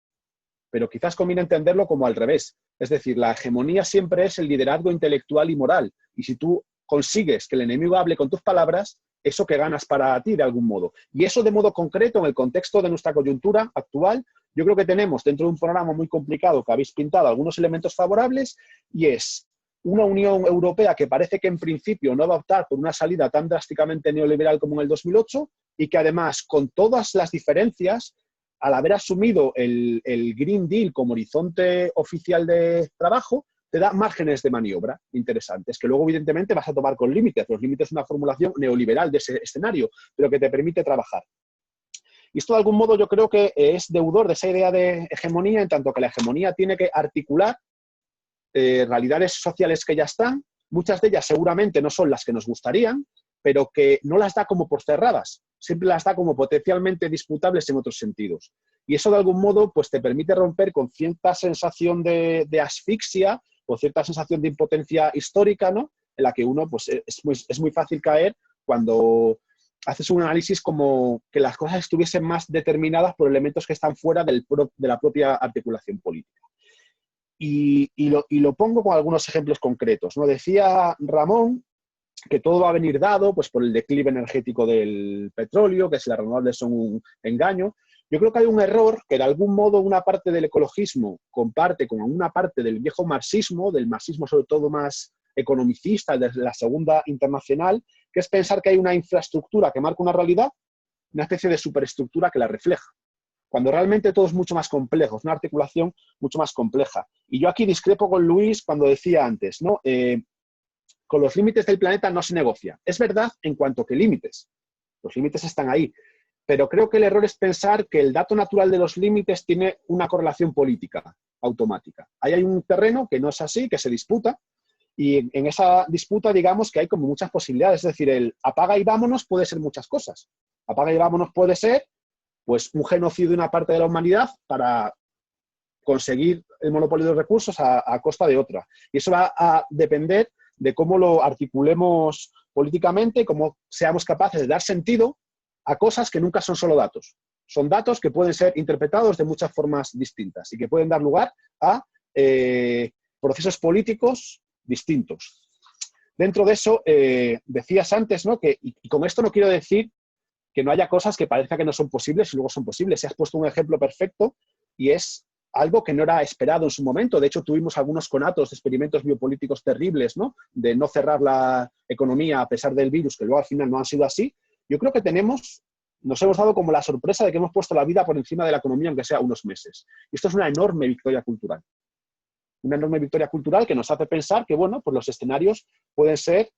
Pero quizás conviene entenderlo como al revés. Es decir, la hegemonía siempre es el liderazgo intelectual y moral. Y si tú consigues que el enemigo hable con tus palabras, eso que ganas para ti de algún modo. Y eso de modo concreto, en el contexto de nuestra coyuntura actual, yo creo que tenemos dentro de un programa muy complicado que habéis pintado algunos elementos favorables, y es una Unión Europea que parece que en principio no va a optar por una salida tan drásticamente neoliberal como en el 2008 y que además, con todas las diferencias, al haber asumido el Green Deal como horizonte oficial de trabajo, te da márgenes de maniobra interesantes, que luego evidentemente vas a tomar con límites. Los límites es una formulación neoliberal de ese escenario, pero que te permite trabajar. Y esto de algún modo yo creo que es deudor de esa idea de hegemonía, en tanto que la hegemonía tiene que articular realidades sociales que ya están, muchas de ellas seguramente no son las que nos gustarían, pero que no las da como por cerradas, siempre las da como potencialmente disputables en otros sentidos. Y eso de algún modo pues te permite romper con cierta sensación de asfixia o cierta sensación de impotencia histórica, ¿no? En la que uno pues, es muy fácil caer cuando haces un análisis como que las cosas estuviesen más determinadas por elementos que están fuera de la propia articulación política. Y lo pongo con algunos ejemplos concretos, ¿no? Decía Ramón que todo va a venir dado pues, por el declive energético del petróleo, que si las renovables son un engaño. Yo creo que hay un error que de algún modo una parte del ecologismo comparte con una parte del viejo marxismo, del marxismo sobre todo más economicista, de la Segunda Internacional, que es pensar que hay una infraestructura que marca una realidad, una especie de superestructura que la refleja, cuando realmente todo es mucho más complejo, es una articulación mucho más compleja. Y yo aquí discrepo con Luis cuando decía antes, ¿no? Con los límites del planeta no se negocia. Es verdad en cuanto que límites. Los límites están ahí. Pero creo que el error es pensar que el dato natural de los límites tiene una correlación política automática. Ahí hay un terreno que no es así, que se disputa, y en esa disputa digamos que hay como muchas posibilidades. Es decir, el apaga y vámonos puede ser muchas cosas. Apaga y vámonos puede ser pues un genocidio de una parte de la humanidad para conseguir el monopolio de recursos a costa de otra. Y eso va a depender de cómo lo articulemos políticamente y cómo seamos capaces de dar sentido a cosas que nunca son solo datos. Son datos que pueden ser interpretados de muchas formas distintas y que pueden dar lugar a procesos políticos distintos. Dentro de eso, decías antes, ¿no? Y con esto no quiero decir que no haya cosas que parezca que no son posibles y luego son posibles. Se has puesto un ejemplo perfecto y es algo que no era esperado en su momento. De hecho, tuvimos algunos conatos de experimentos biopolíticos terribles, ¿no? De no cerrar la economía a pesar del virus, que luego al final no han sido así. Yo creo que nos hemos dado como la sorpresa de que hemos puesto la vida por encima de la economía, aunque sea unos meses. Y esto es una enorme victoria cultural. Una enorme victoria cultural que nos hace pensar que, bueno, pues los escenarios pueden ser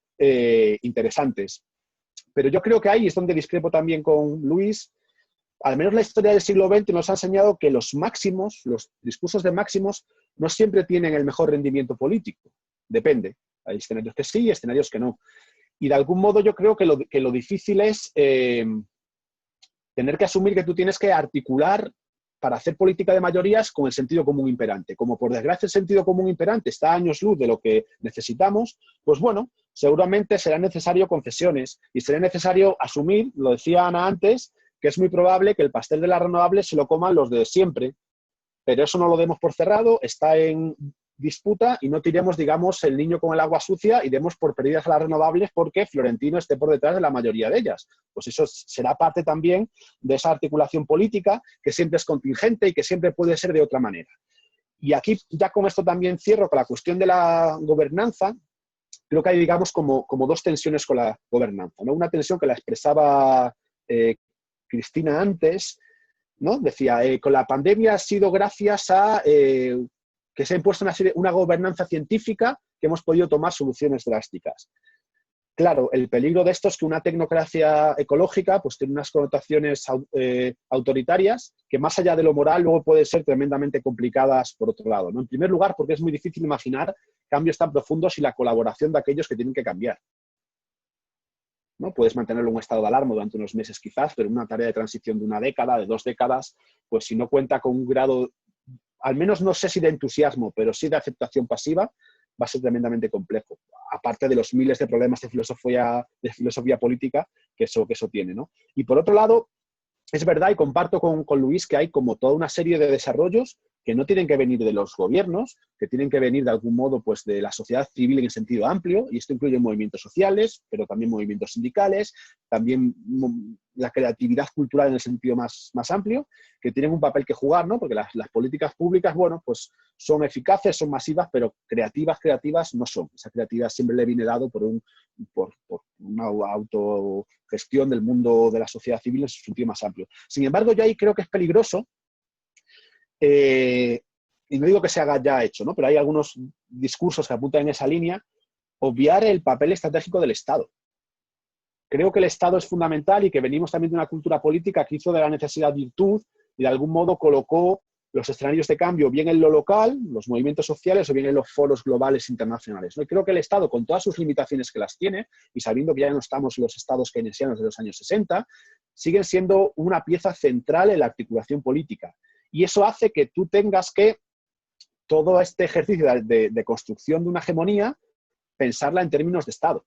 interesantes. Pero yo creo que ahí es donde discrepo también con Luis. Al menos la historia del siglo XX nos ha enseñado que los máximos, los discursos de máximos, no siempre tienen el mejor rendimiento político. Depende. Hay escenarios que sí y escenarios que no. Y de algún modo yo creo que lo difícil es tener que asumir que tú tienes que articular para hacer política de mayorías con el sentido común imperante. Como por desgracia el sentido común imperante está a años luz de lo que necesitamos, pues bueno, seguramente serán necesarias concesiones y será necesario asumir, lo decía Ana antes, que es muy probable que el pastel de las renovables se lo coman los de siempre, pero eso no lo demos por cerrado, está en disputa y no tiremos, digamos, el niño con el agua sucia y demos por perdidas a las renovables porque Florentino esté por detrás de la mayoría de ellas. Pues eso será parte también de esa articulación política que siempre es contingente y que siempre puede ser de otra manera. Y aquí ya con esto también cierro con la cuestión de la gobernanza. Creo que hay, digamos, como dos tensiones con la gobernanza, ¿no? Una tensión que la expresaba Cristina antes, ¿no? Decía, con la pandemia ha sido gracias a que se ha impuesto una gobernanza científica que hemos podido tomar soluciones drásticas. claro, el peligro de esto es que una tecnocracia ecológica pues tiene unas connotaciones autoritarias que más allá de lo moral luego pueden ser tremendamente complicadas por otro lado, ¿no? En primer lugar, porque es muy difícil imaginar cambios tan profundos sin la colaboración de aquellos que tienen que cambiar, ¿no? Puedes mantenerlo en un estado de alarma durante unos meses quizás, pero en una tarea de transición de una década, de 2 décadas, pues si no cuenta con un grado, al menos no sé si de entusiasmo, pero sí de aceptación pasiva, va a ser tremendamente complejo, aparte de los miles de problemas de filosofía política que eso tiene, ¿no? Y por otro lado, es verdad, y comparto con Luis, que hay como toda una serie de desarrollos que no tienen que venir de los gobiernos, que tienen que venir de algún modo pues, de la sociedad civil en sentido amplio, y esto incluye movimientos sociales, pero también movimientos sindicales, también la creatividad cultural en el sentido más amplio, que tienen un papel que jugar, ¿no? Porque las políticas públicas, bueno, pues son eficaces, son masivas, pero creativas no son. Esa creatividad siempre le viene dado por una autogestión del mundo de la sociedad civil en su sentido más amplio. Sin embargo, yo ahí creo que es peligroso, y no digo que se haga ya hecho, ¿no? Pero hay algunos discursos que apuntan en esa línea, obviar el papel estratégico del Estado. Creo que el Estado es fundamental y que venimos también de una cultura política que hizo de la necesidad virtud y de algún modo colocó los escenarios de cambio bien en lo local, los movimientos sociales, o bien en los foros globales internacionales, ¿no? Y creo que el Estado, con todas sus limitaciones que las tiene, y sabiendo que ya no estamos en los estados keynesianos de los años 60, siguen siendo una pieza central en la articulación política. Y eso hace que tú tengas que, todo este ejercicio de construcción de una hegemonía, pensarla en términos de Estado.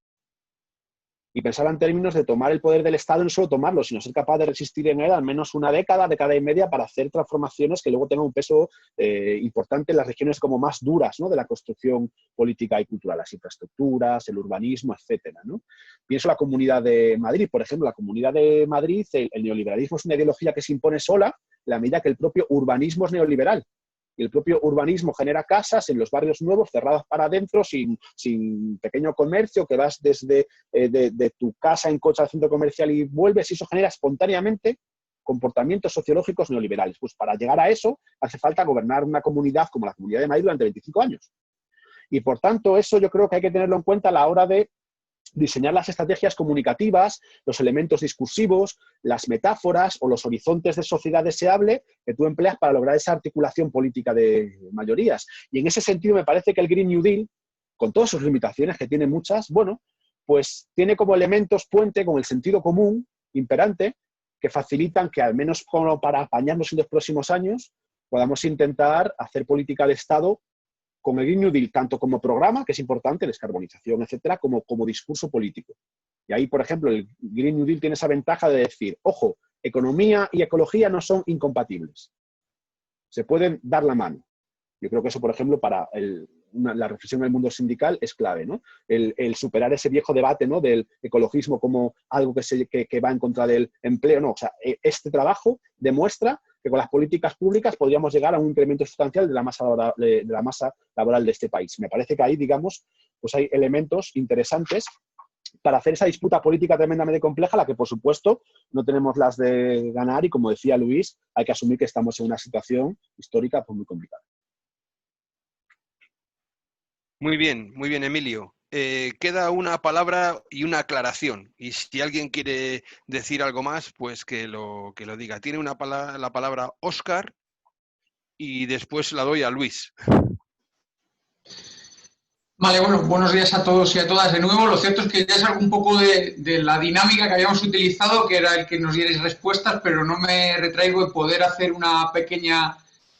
Y pensarla en términos de tomar el poder del Estado, no solo tomarlo, sino ser capaz de resistir en él al menos una década y media para hacer transformaciones que luego tengan un peso importante en las regiones como más duras, ¿no? De la construcción política y cultural, las infraestructuras, el urbanismo, etcétera, ¿no? Pienso en la Comunidad de Madrid, por ejemplo. La Comunidad de Madrid, el neoliberalismo es una ideología que se impone sola en la medida que el propio urbanismo es neoliberal. Y el propio urbanismo genera casas en los barrios nuevos, cerradas para adentro, sin pequeño comercio, que vas desde de tu casa en coche al centro comercial y vuelves, y eso genera espontáneamente comportamientos sociológicos neoliberales. Pues para llegar a eso hace falta gobernar una comunidad como la Comunidad de Madrid durante 25 años. Y por tanto, eso yo creo que hay que tenerlo en cuenta a la hora de diseñar las estrategias comunicativas, los elementos discursivos, las metáforas o los horizontes de sociedad deseable que tú empleas para lograr esa articulación política de mayorías. Y en ese sentido me parece que el Green New Deal, con todas sus limitaciones, que tiene muchas, bueno, pues tiene como elementos puente con el sentido común imperante que facilitan que, al menos como para apañarnos en los próximos años, podamos intentar hacer política de Estado con el Green New Deal, tanto como programa, que es importante, descarbonización, etcétera, como discurso político. Y ahí, por ejemplo, el Green New Deal tiene esa ventaja de decir, ojo, economía y ecología no son incompatibles. Se pueden dar la mano. Yo creo que eso, por ejemplo, para la reflexión del mundo sindical es clave, ¿no? El superar ese viejo debate, ¿no? Del ecologismo como algo que va en contra del empleo. No, o sea, este trabajo demuestra que con las políticas públicas podríamos llegar a un incremento sustancial de la masa laboral de este país. Me parece que ahí, digamos, pues hay elementos interesantes para hacer esa disputa política tremendamente compleja, la que, por supuesto, no tenemos las de ganar, y como decía Luis, hay que asumir que estamos en una situación histórica pues, muy complicada. Muy bien, Emilio. Queda una palabra y una aclaración. Y si alguien quiere decir algo más, pues que lo diga. Tiene la palabra Óscar y después la doy a Luis. Vale, bueno, buenos días a todos y a todas de nuevo. Lo cierto es que ya salgo un poco de la dinámica que habíamos utilizado, que era el que nos dierais respuestas, pero no me retraigo de poder hacer una pequeña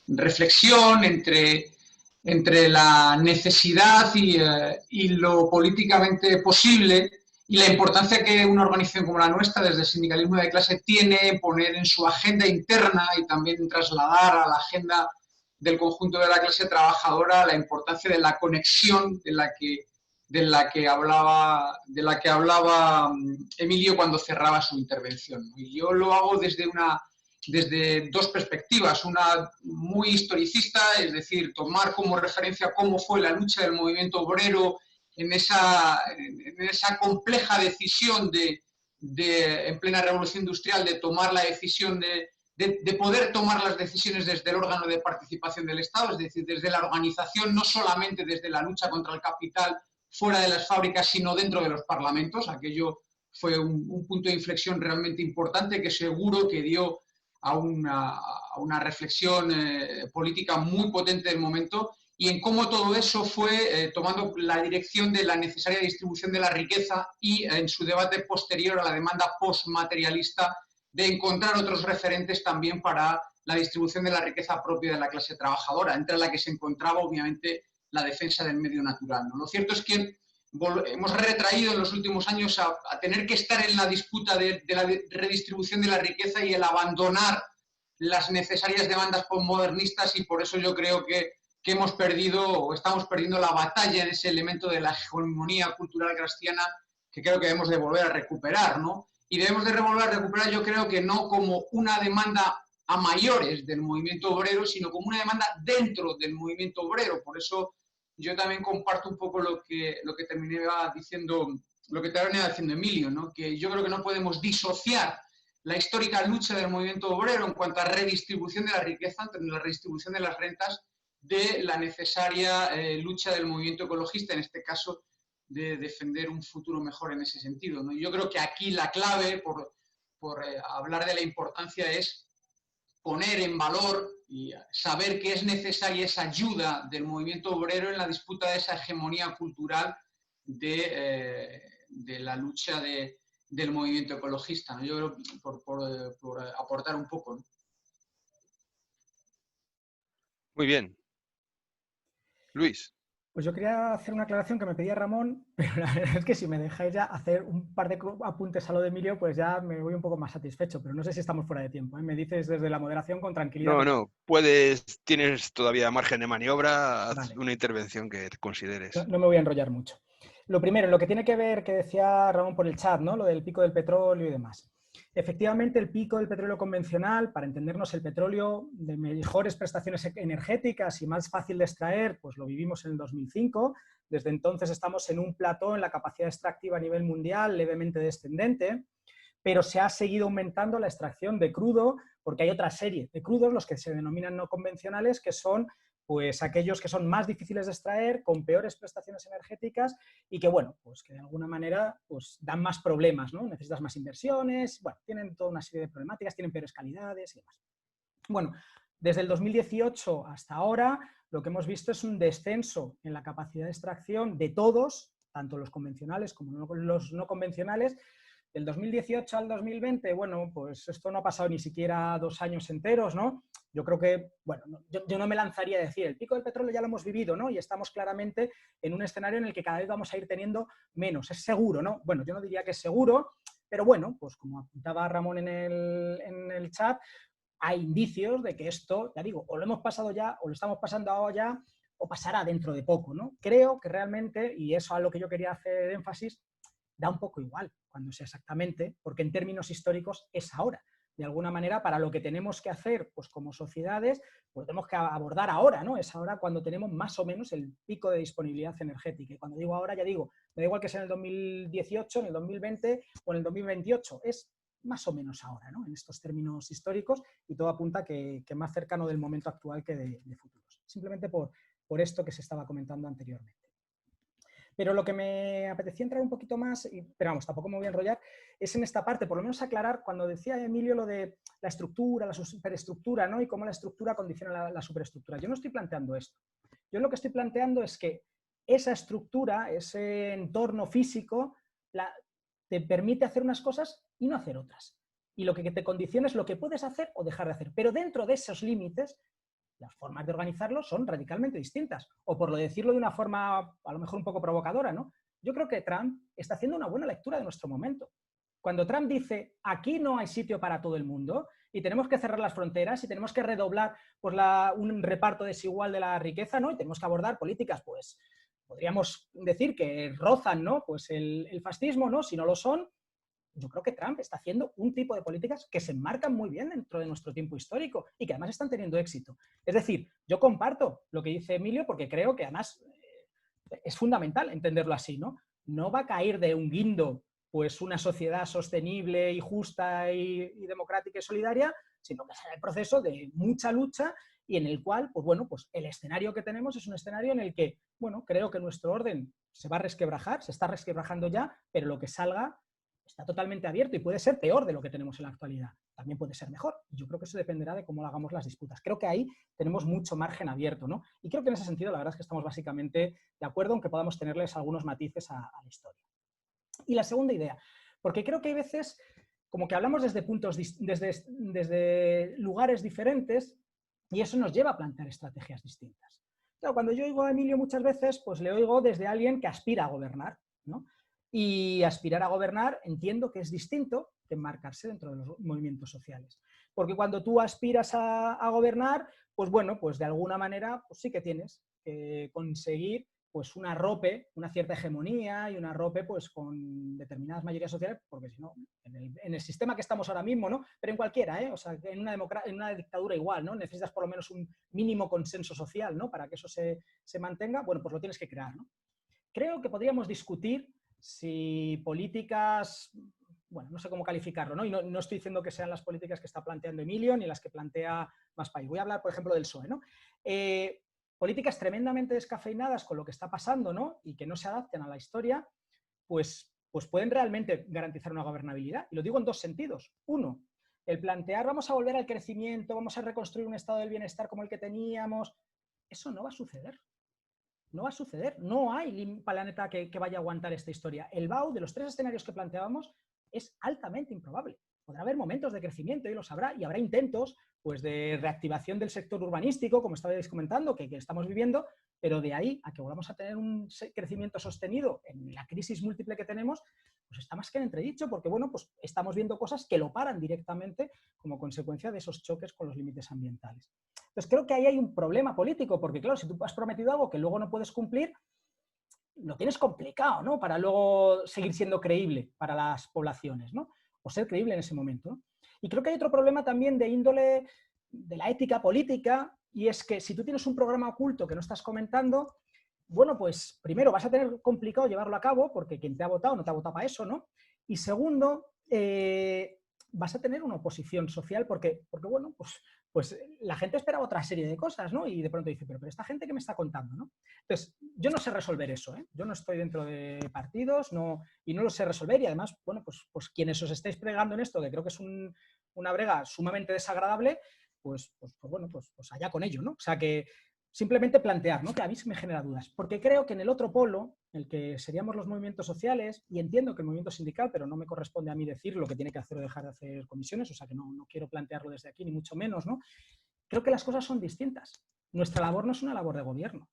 reflexión entre la necesidad y lo políticamente posible, y la importancia que una organización como la nuestra, desde el sindicalismo de clase, tiene en poner en su agenda interna y también trasladar a la agenda del conjunto de la clase trabajadora la importancia de la conexión de la que hablaba Emilio cuando cerraba su intervención. Y yo lo hago desde dos perspectivas, una muy historicista, es decir, tomar como referencia cómo fue la lucha del movimiento obrero en esa compleja decisión en plena revolución industrial, de tomar la decisión de poder tomar las decisiones desde el órgano de participación del Estado, es decir, desde la organización, no solamente desde la lucha contra el capital fuera de las fábricas, sino dentro de los parlamentos. Aquello fue un punto de inflexión realmente importante que seguro que dio a una reflexión política muy potente del momento, y en cómo todo eso fue tomando la dirección de la necesaria distribución de la riqueza y en su debate posterior a la demanda postmaterialista de encontrar otros referentes también para la distribución de la riqueza propia de la clase trabajadora, entre la que se encontraba obviamente la defensa del medio natural, ¿no? Lo cierto es que hemos retraído en los últimos años a tener que estar en la disputa de la redistribución de la riqueza y el abandonar las necesarias demandas postmodernistas, y por eso yo creo que hemos perdido o estamos perdiendo la batalla en ese elemento de la hegemonía cultural cristiana que creo que debemos de volver a recuperar, ¿no? Y debemos de volver a recuperar, yo creo que no como una demanda a mayores del movimiento obrero, sino como una demanda dentro del movimiento obrero. Por eso yo también comparto un poco lo que terminaba diciendo Emilio, ¿no? Que yo creo que no podemos disociar la histórica lucha del movimiento obrero en cuanto a redistribución de la riqueza, la redistribución de las rentas, de la necesaria lucha del movimiento ecologista, en este caso de defender un futuro mejor en ese sentido, ¿no? Yo creo que aquí la clave, por hablar de la importancia, es poner en valor y saber que es necesaria esa ayuda del movimiento obrero en la disputa de esa hegemonía cultural de la lucha del movimiento ecologista, ¿no? Yo creo, por aportar un poco, ¿no? Muy bien. Luis. Pues yo quería hacer una aclaración que me pedía Ramón, pero la verdad es que si me dejáis ya hacer un par de apuntes a lo de Emilio, pues ya me voy un poco más satisfecho, pero no sé si estamos fuera de tiempo, ¿eh? Me dices desde la moderación con tranquilidad. No, tienes todavía margen de maniobra, haz vale. Una intervención que consideres. No me voy a enrollar mucho. Lo primero, lo que tiene que ver, que decía Ramón por el chat, ¿no? Lo del pico del petróleo y demás. Efectivamente, el pico del petróleo convencional, para entendernos, el petróleo de mejores prestaciones energéticas y más fácil de extraer, pues lo vivimos en el 2005. Desde entonces estamos en un plató en la capacidad extractiva a nivel mundial levemente descendente, pero se ha seguido aumentando la extracción de crudo porque hay otra serie de crudos, los que se denominan no convencionales, que son pues aquellos que son más difíciles de extraer, con peores prestaciones energéticas y que, bueno, pues que de alguna manera pues dan más problemas, ¿no? Necesitas más inversiones, bueno, tienen toda una serie de problemáticas, tienen peores calidades y demás. Bueno, desde el 2018 hasta ahora, lo que hemos visto es un descenso en la capacidad de extracción de todos, tanto los convencionales como los no convencionales. Del 2018 al 2020, bueno, pues esto no ha pasado ni siquiera 2 años enteros, ¿no? Yo creo que, bueno, yo no me lanzaría a decir, el pico del petróleo ya lo hemos vivido, ¿no? Y estamos claramente en un escenario en el que cada vez vamos a ir teniendo menos. Es seguro, ¿no? Bueno, yo no diría que es seguro, pero bueno, pues como apuntaba Ramón en el chat, hay indicios de que esto, ya digo, o lo hemos pasado ya, o lo estamos pasando ahora ya, o pasará dentro de poco, ¿no? Creo que realmente, y eso a lo que yo quería hacer énfasis, da un poco igual cuando sea exactamente, porque en términos históricos es ahora. De alguna manera, para lo que tenemos que hacer pues como sociedades, pues tenemos que abordar ahora, ¿no? Es ahora cuando tenemos más o menos el pico de disponibilidad energética. Y cuando digo ahora, ya digo, me da igual que sea en el 2018, en el 2020 o en el 2028, es más o menos ahora, ¿no? En estos términos históricos, y todo apunta que más cercano del momento actual que de futuros. Simplemente por esto que se estaba comentando anteriormente. Pero lo que me apetecía entrar un poquito más, pero vamos, tampoco me voy a enrollar, es en esta parte, por lo menos aclarar, cuando decía Emilio lo de la estructura, la superestructura, ¿no? Y cómo la estructura condiciona la superestructura. Yo no estoy planteando esto. Yo lo que estoy planteando es que esa estructura, ese entorno físico, te permite hacer unas cosas y no hacer otras. Y lo que te condiciona es lo que puedes hacer o dejar de hacer. Pero dentro de esos límites, las formas de organizarlo son radicalmente distintas. O por decirlo de una forma a lo mejor un poco provocadora, ¿no? Yo creo que Trump está haciendo una buena lectura de nuestro momento. Cuando Trump dice, aquí no hay sitio para todo el mundo y tenemos que cerrar las fronteras y tenemos que redoblar pues, un reparto desigual de la riqueza, ¿no? Y tenemos que abordar políticas, pues, podríamos decir que rozan, ¿no? Pues el fascismo, ¿no? Si no lo son, yo creo que Trump está haciendo un tipo de políticas que se enmarcan muy bien dentro de nuestro tiempo histórico y que además están teniendo éxito. Es decir, yo comparto lo que dice Emilio porque creo que además es fundamental entenderlo así, ¿no? No va a caer de un guindo pues una sociedad sostenible y justa y democrática y solidaria, sino que será el proceso de mucha lucha y en el cual, pues bueno, pues el escenario que tenemos es un escenario en el que, bueno, creo que nuestro orden se va a resquebrajar, se está resquebrajando ya, pero lo que salga está totalmente abierto y puede ser peor de lo que tenemos en la actualidad. También puede ser mejor. Yo creo que eso dependerá de cómo hagamos las disputas. Creo que ahí tenemos mucho margen abierto, ¿no? Y creo que en ese sentido la verdad es que estamos básicamente de acuerdo, aunque podamos tenerles algunos matices a la historia. Y la segunda idea, porque creo que hay veces como que hablamos desde puntos, desde lugares diferentes y eso nos lleva a plantear estrategias distintas. Claro, cuando yo oigo a Emilio muchas veces, pues le oigo desde alguien que aspira a gobernar, ¿no? Y aspirar a gobernar entiendo que es distinto que enmarcarse dentro de los movimientos sociales. Porque cuando tú aspiras a gobernar, pues bueno, pues de alguna manera pues sí que tienes que conseguir pues un arrope, una cierta hegemonía y un arrope pues con determinadas mayorías sociales, porque si no, en el sistema que estamos ahora mismo, ¿no? Pero en cualquiera, o sea, en una dictadura igual, ¿no? Necesitas por lo menos un mínimo consenso social, ¿no? Para que eso se mantenga, bueno, pues lo tienes que crear, ¿no? Creo que podríamos discutir si políticas, bueno, no sé cómo calificarlo, ¿no? Y no estoy diciendo que sean las políticas que está planteando Emilio ni las que plantea Más País. Voy a hablar, por ejemplo, del PSOE, ¿no? Políticas tremendamente descafeinadas con lo que está pasando, ¿no? Y que no se adapten a la historia, pues pueden realmente garantizar una gobernabilidad. Y lo digo en dos sentidos. Uno, el plantear vamos a volver al crecimiento, vamos a reconstruir un estado del bienestar como el que teníamos. Eso no va a suceder. No va a suceder. No hay planeta que vaya a aguantar esta historia. El BAU, de los tres escenarios que planteábamos, es altamente improbable. Podrá haber momentos de crecimiento y los habrá, y habrá intentos pues, de reactivación del sector urbanístico, como estabais comentando, que estamos viviendo, pero de ahí a que volvamos a tener un crecimiento sostenido en la crisis múltiple que tenemos, pues está más que en entredicho, porque bueno, pues estamos viendo cosas que lo paran directamente como consecuencia de esos choques con los límites ambientales. Entonces creo que ahí hay un problema político, porque claro, si tú has prometido algo que luego no puedes cumplir, lo tienes complicado, ¿no? Para luego seguir siendo creíble para las poblaciones, ¿no? O ser creíble en ese momento, ¿no? Y creo que hay otro problema también de índole de la ética política, y es que si tú tienes un programa oculto que no estás comentando, bueno, pues primero vas a tener complicado llevarlo a cabo, porque quien te ha votado no te ha votado para eso, ¿no? Y segundo, vas a tener una oposición social porque bueno, pues la gente esperaba otra serie de cosas, ¿no? Y de pronto dice, pero esta gente, ¿qué me está contando, no? Entonces, yo no sé resolver eso, ¿eh? Yo no estoy dentro de partidos y no lo sé resolver, y además, bueno, pues quienes os estáis pregando en esto, que creo que es una brega sumamente desagradable, pues allá con ello, ¿no? O sea que simplemente plantear, ¿no? Que a mí me genera dudas, porque creo que en el otro polo, el que seríamos los movimientos sociales, y entiendo que el movimiento sindical, pero no me corresponde a mí decir lo que tiene que hacer o dejar de hacer comisiones, o sea que no quiero plantearlo desde aquí, ni mucho menos, ¿no? Creo que las cosas son distintas. Nuestra labor no es una labor de gobierno.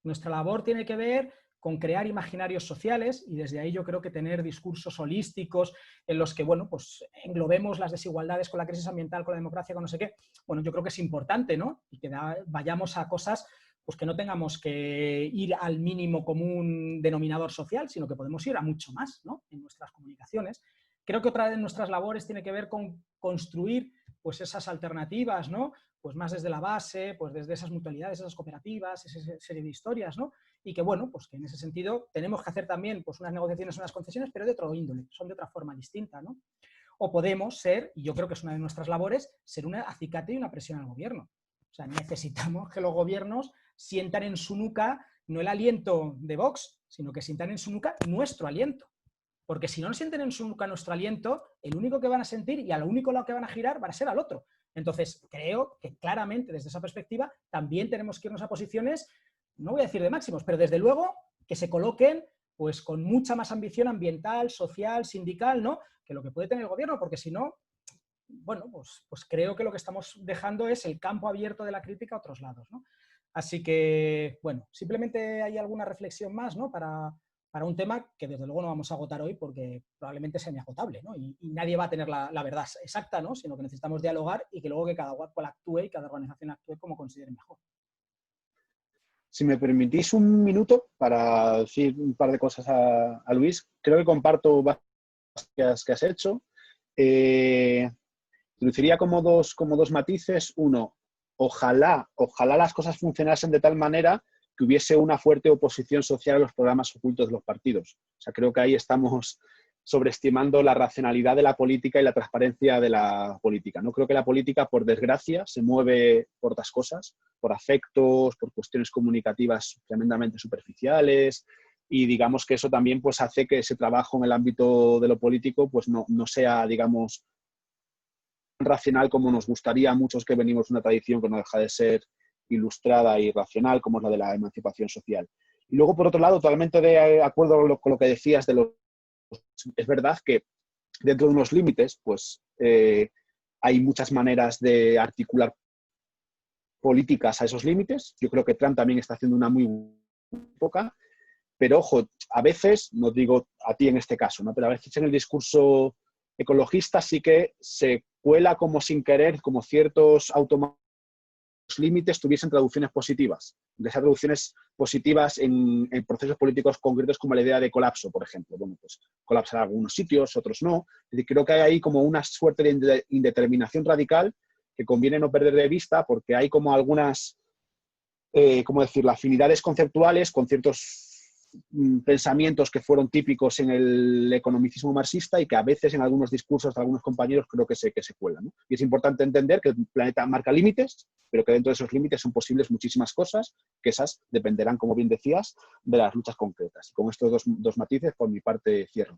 Nuestra labor tiene que ver con crear imaginarios sociales, y desde ahí yo creo que tener discursos holísticos en los que, bueno, pues englobemos las desigualdades con la crisis ambiental, con la democracia, con no sé qué, bueno, yo creo que es importante, ¿no? Y que vayamos a cosas pues que no tengamos que ir al mínimo común denominador social, sino que podemos ir a mucho más, ¿no? En nuestras comunicaciones. Creo que otra de nuestras labores tiene que ver con construir pues esas alternativas, ¿no? Pues más desde la base, pues desde esas mutualidades, esas cooperativas, esa serie de historias, ¿no? Y que bueno, pues que en ese sentido tenemos que hacer también pues unas negociaciones, unas concesiones, pero de otro índole, son de otra forma distinta, ¿no? O podemos ser, y yo creo que es una de nuestras labores, ser un acicate y una presión al gobierno. O sea, necesitamos que los gobiernos sientan en su nuca no el aliento de Vox, sino que sientan en su nuca nuestro aliento. Porque si no sienten en su nuca nuestro aliento, el único que van a sentir y al único lado que van a girar va a ser al otro. Entonces, creo que claramente desde esa perspectiva también tenemos que irnos a posiciones, no voy a decir de máximos, pero desde luego que se coloquen pues con mucha más ambición ambiental, social, sindical, ¿no? Que lo que puede tener el gobierno, porque si no, bueno, pues creo que lo que estamos dejando es el campo abierto de la crítica a otros lados, ¿no? Así que, bueno, simplemente hay alguna reflexión más, ¿no? Para un tema que desde luego no vamos a agotar hoy porque probablemente sea inagotable, ¿no? Y nadie va a tener la verdad exacta, ¿no? Sino que necesitamos dialogar y que luego que cada cual actúe y cada organización actúe como considere mejor. Si me permitís un minuto para decir un par de cosas a Luis, creo que comparto varias que has hecho. Introduciría como dos matices. Uno, ojalá las cosas funcionasen de tal manera que hubiese una fuerte oposición social a los programas ocultos de los partidos. O sea, creo que ahí estamos sobreestimando la racionalidad de la política y la transparencia de la política. No creo que la política, por desgracia, se mueve por otras cosas, por afectos, por cuestiones comunicativas tremendamente superficiales, y digamos que eso también pues hace que ese trabajo en el ámbito de lo político pues no sea, digamos, racional como nos gustaría a muchos que venimos de una tradición que no deja de ser ilustrada y racional, como es la de la emancipación social. Y luego, por otro lado, totalmente de acuerdo con lo que decías de los... Es verdad que dentro de unos límites, pues hay muchas maneras de articular políticas a esos límites. Yo creo que Trump también está haciendo una muy poca, pero ojo, a veces, no digo a ti en este caso, ¿no? Pero a veces en el discurso ecologista sí que se cuela como sin querer, como ciertos límites tuviesen traducciones positivas. De esas traducciones positivas en procesos políticos concretos como la idea de colapso, por ejemplo. Bueno, pues colapsar algunos sitios, otros no. Es decir, creo que hay ahí como una suerte de indeterminación radical que conviene no perder de vista porque hay como algunas, ¿cómo decirlo?, afinidades conceptuales con ciertos pensamientos que fueron típicos en el economicismo marxista y que a veces en algunos discursos de algunos compañeros creo que se cuelan, ¿no? Y es importante entender que el planeta marca límites, pero que dentro de esos límites son posibles muchísimas cosas, que esas dependerán, como bien decías, de las luchas concretas. Y con estos dos matices, por mi parte, cierro.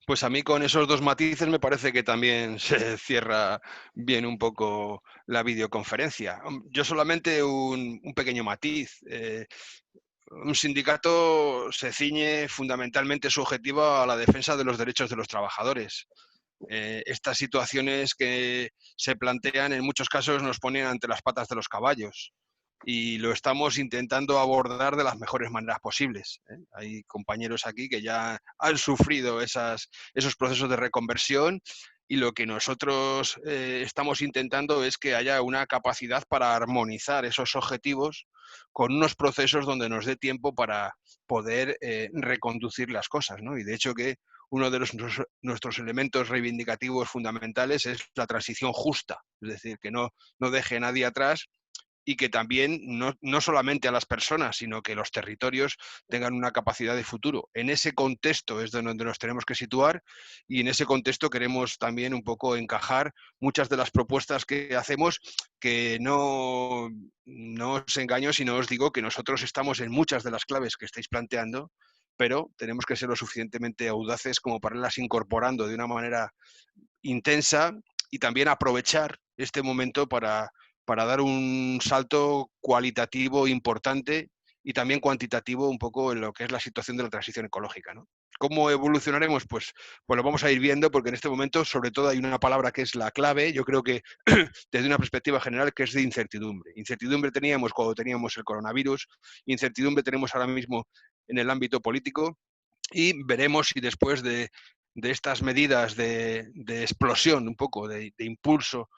Pues a mí con esos dos matices me parece que también se cierra bien un poco la videoconferencia. Yo solamente un pequeño matiz. Un sindicato se ciñe fundamentalmente su objetivo a la defensa de los derechos de los trabajadores. Estas situaciones que se plantean en muchos casos nos ponen ante las patas de los caballos. Y lo estamos intentando abordar de las mejores maneras posibles. Hay compañeros aquí que ya han sufrido esos procesos de reconversión y lo que nosotros estamos intentando es que haya una capacidad para armonizar esos objetivos con unos procesos donde nos dé tiempo para poder reconducir las cosas, ¿no? Y de hecho que uno de nuestros elementos reivindicativos fundamentales es la transición justa, es decir, que no deje nadie atrás y que también no solamente a las personas, sino que los territorios tengan una capacidad de futuro. En ese contexto es donde nos tenemos que situar y en ese contexto queremos también un poco encajar muchas de las propuestas que hacemos, que no os engaño si no os digo que nosotros estamos en muchas de las claves que estáis planteando, pero tenemos que ser lo suficientemente audaces como para irlas incorporando de una manera intensa y también aprovechar este momento para dar un salto cualitativo importante y también cuantitativo un poco en lo que es la situación de la transición ecológica, ¿no? ¿Cómo evolucionaremos? Pues lo vamos a ir viendo porque en este momento sobre todo hay una palabra que es la clave, yo creo que desde una perspectiva general que es de incertidumbre. Incertidumbre teníamos cuando teníamos el coronavirus, incertidumbre tenemos ahora mismo en el ámbito político y veremos si después de estas medidas de explosión, un poco de impulso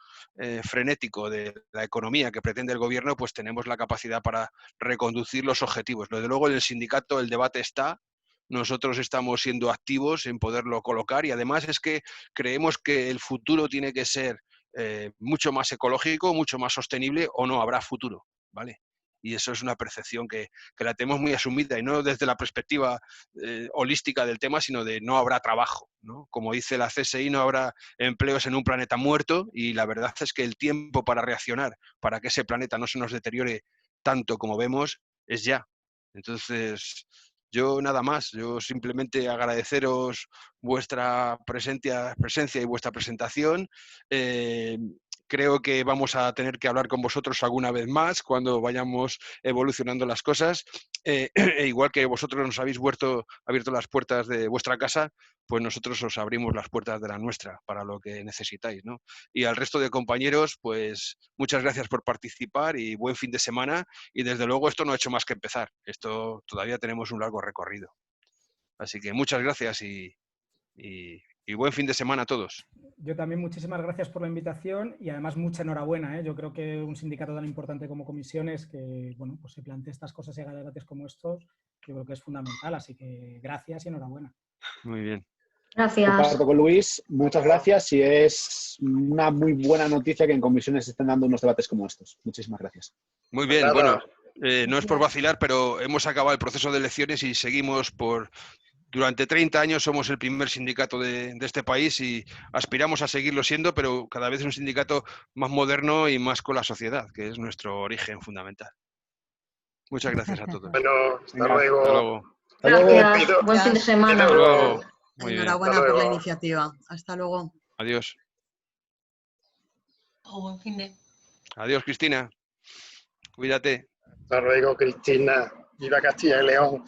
frenético de la economía que pretende el gobierno, pues tenemos la capacidad para reconducir los objetivos. Desde luego en el sindicato el debate está, nosotros estamos siendo activos en poderlo colocar y además es que creemos que el futuro tiene que ser mucho más ecológico, mucho más sostenible o no habrá futuro, ¿vale? Y eso es una percepción que la tenemos muy asumida y no desde la perspectiva holística del tema, sino de no habrá trabajo, ¿no? Como dice la CSI, no habrá empleos en un planeta muerto y la verdad es que el tiempo para reaccionar, para que ese planeta no se nos deteriore tanto como vemos, es ya. Entonces, yo nada más, yo simplemente agradeceros vuestra presencia y vuestra presentación. Creo que vamos a tener que hablar con vosotros alguna vez más cuando vayamos evolucionando las cosas. Igual que vosotros nos habéis abierto las puertas de vuestra casa, pues nosotros os abrimos las puertas de la nuestra para lo que necesitáis, ¿no? Y al resto de compañeros, pues muchas gracias por participar y buen fin de semana. Y desde luego esto no ha hecho más que empezar. Esto todavía tenemos un largo recorrido. Así que muchas gracias y buen fin de semana a todos. Yo también muchísimas gracias por la invitación y además mucha enhorabuena, ¿eh? Yo creo que un sindicato tan importante como Comisiones que bueno, pues se plantee estas cosas y haga debates como estos, yo creo que es fundamental, así que gracias y enhorabuena. Muy bien. Gracias. Comparto con Luis, muchas gracias y es una muy buena noticia que en Comisiones se estén dando unos debates como estos. Muchísimas gracias. Muy bien, bueno, No es por vacilar, pero hemos acabado el proceso de elecciones y seguimos por... Durante 30 años somos el primer sindicato de este país y aspiramos a seguirlo siendo, pero cada vez es un sindicato más moderno y más con la sociedad, que es nuestro origen fundamental. Muchas gracias a todos. Bueno, hasta Venga, luego. hasta luego. Gracias. Buen fin de semana. Hasta luego. Muy bien. Enhorabuena por la iniciativa. Hasta luego. Adiós. Buen fin de. Adiós, Cristina. Cuídate. Hasta luego, Cristina. Viva Castilla y León.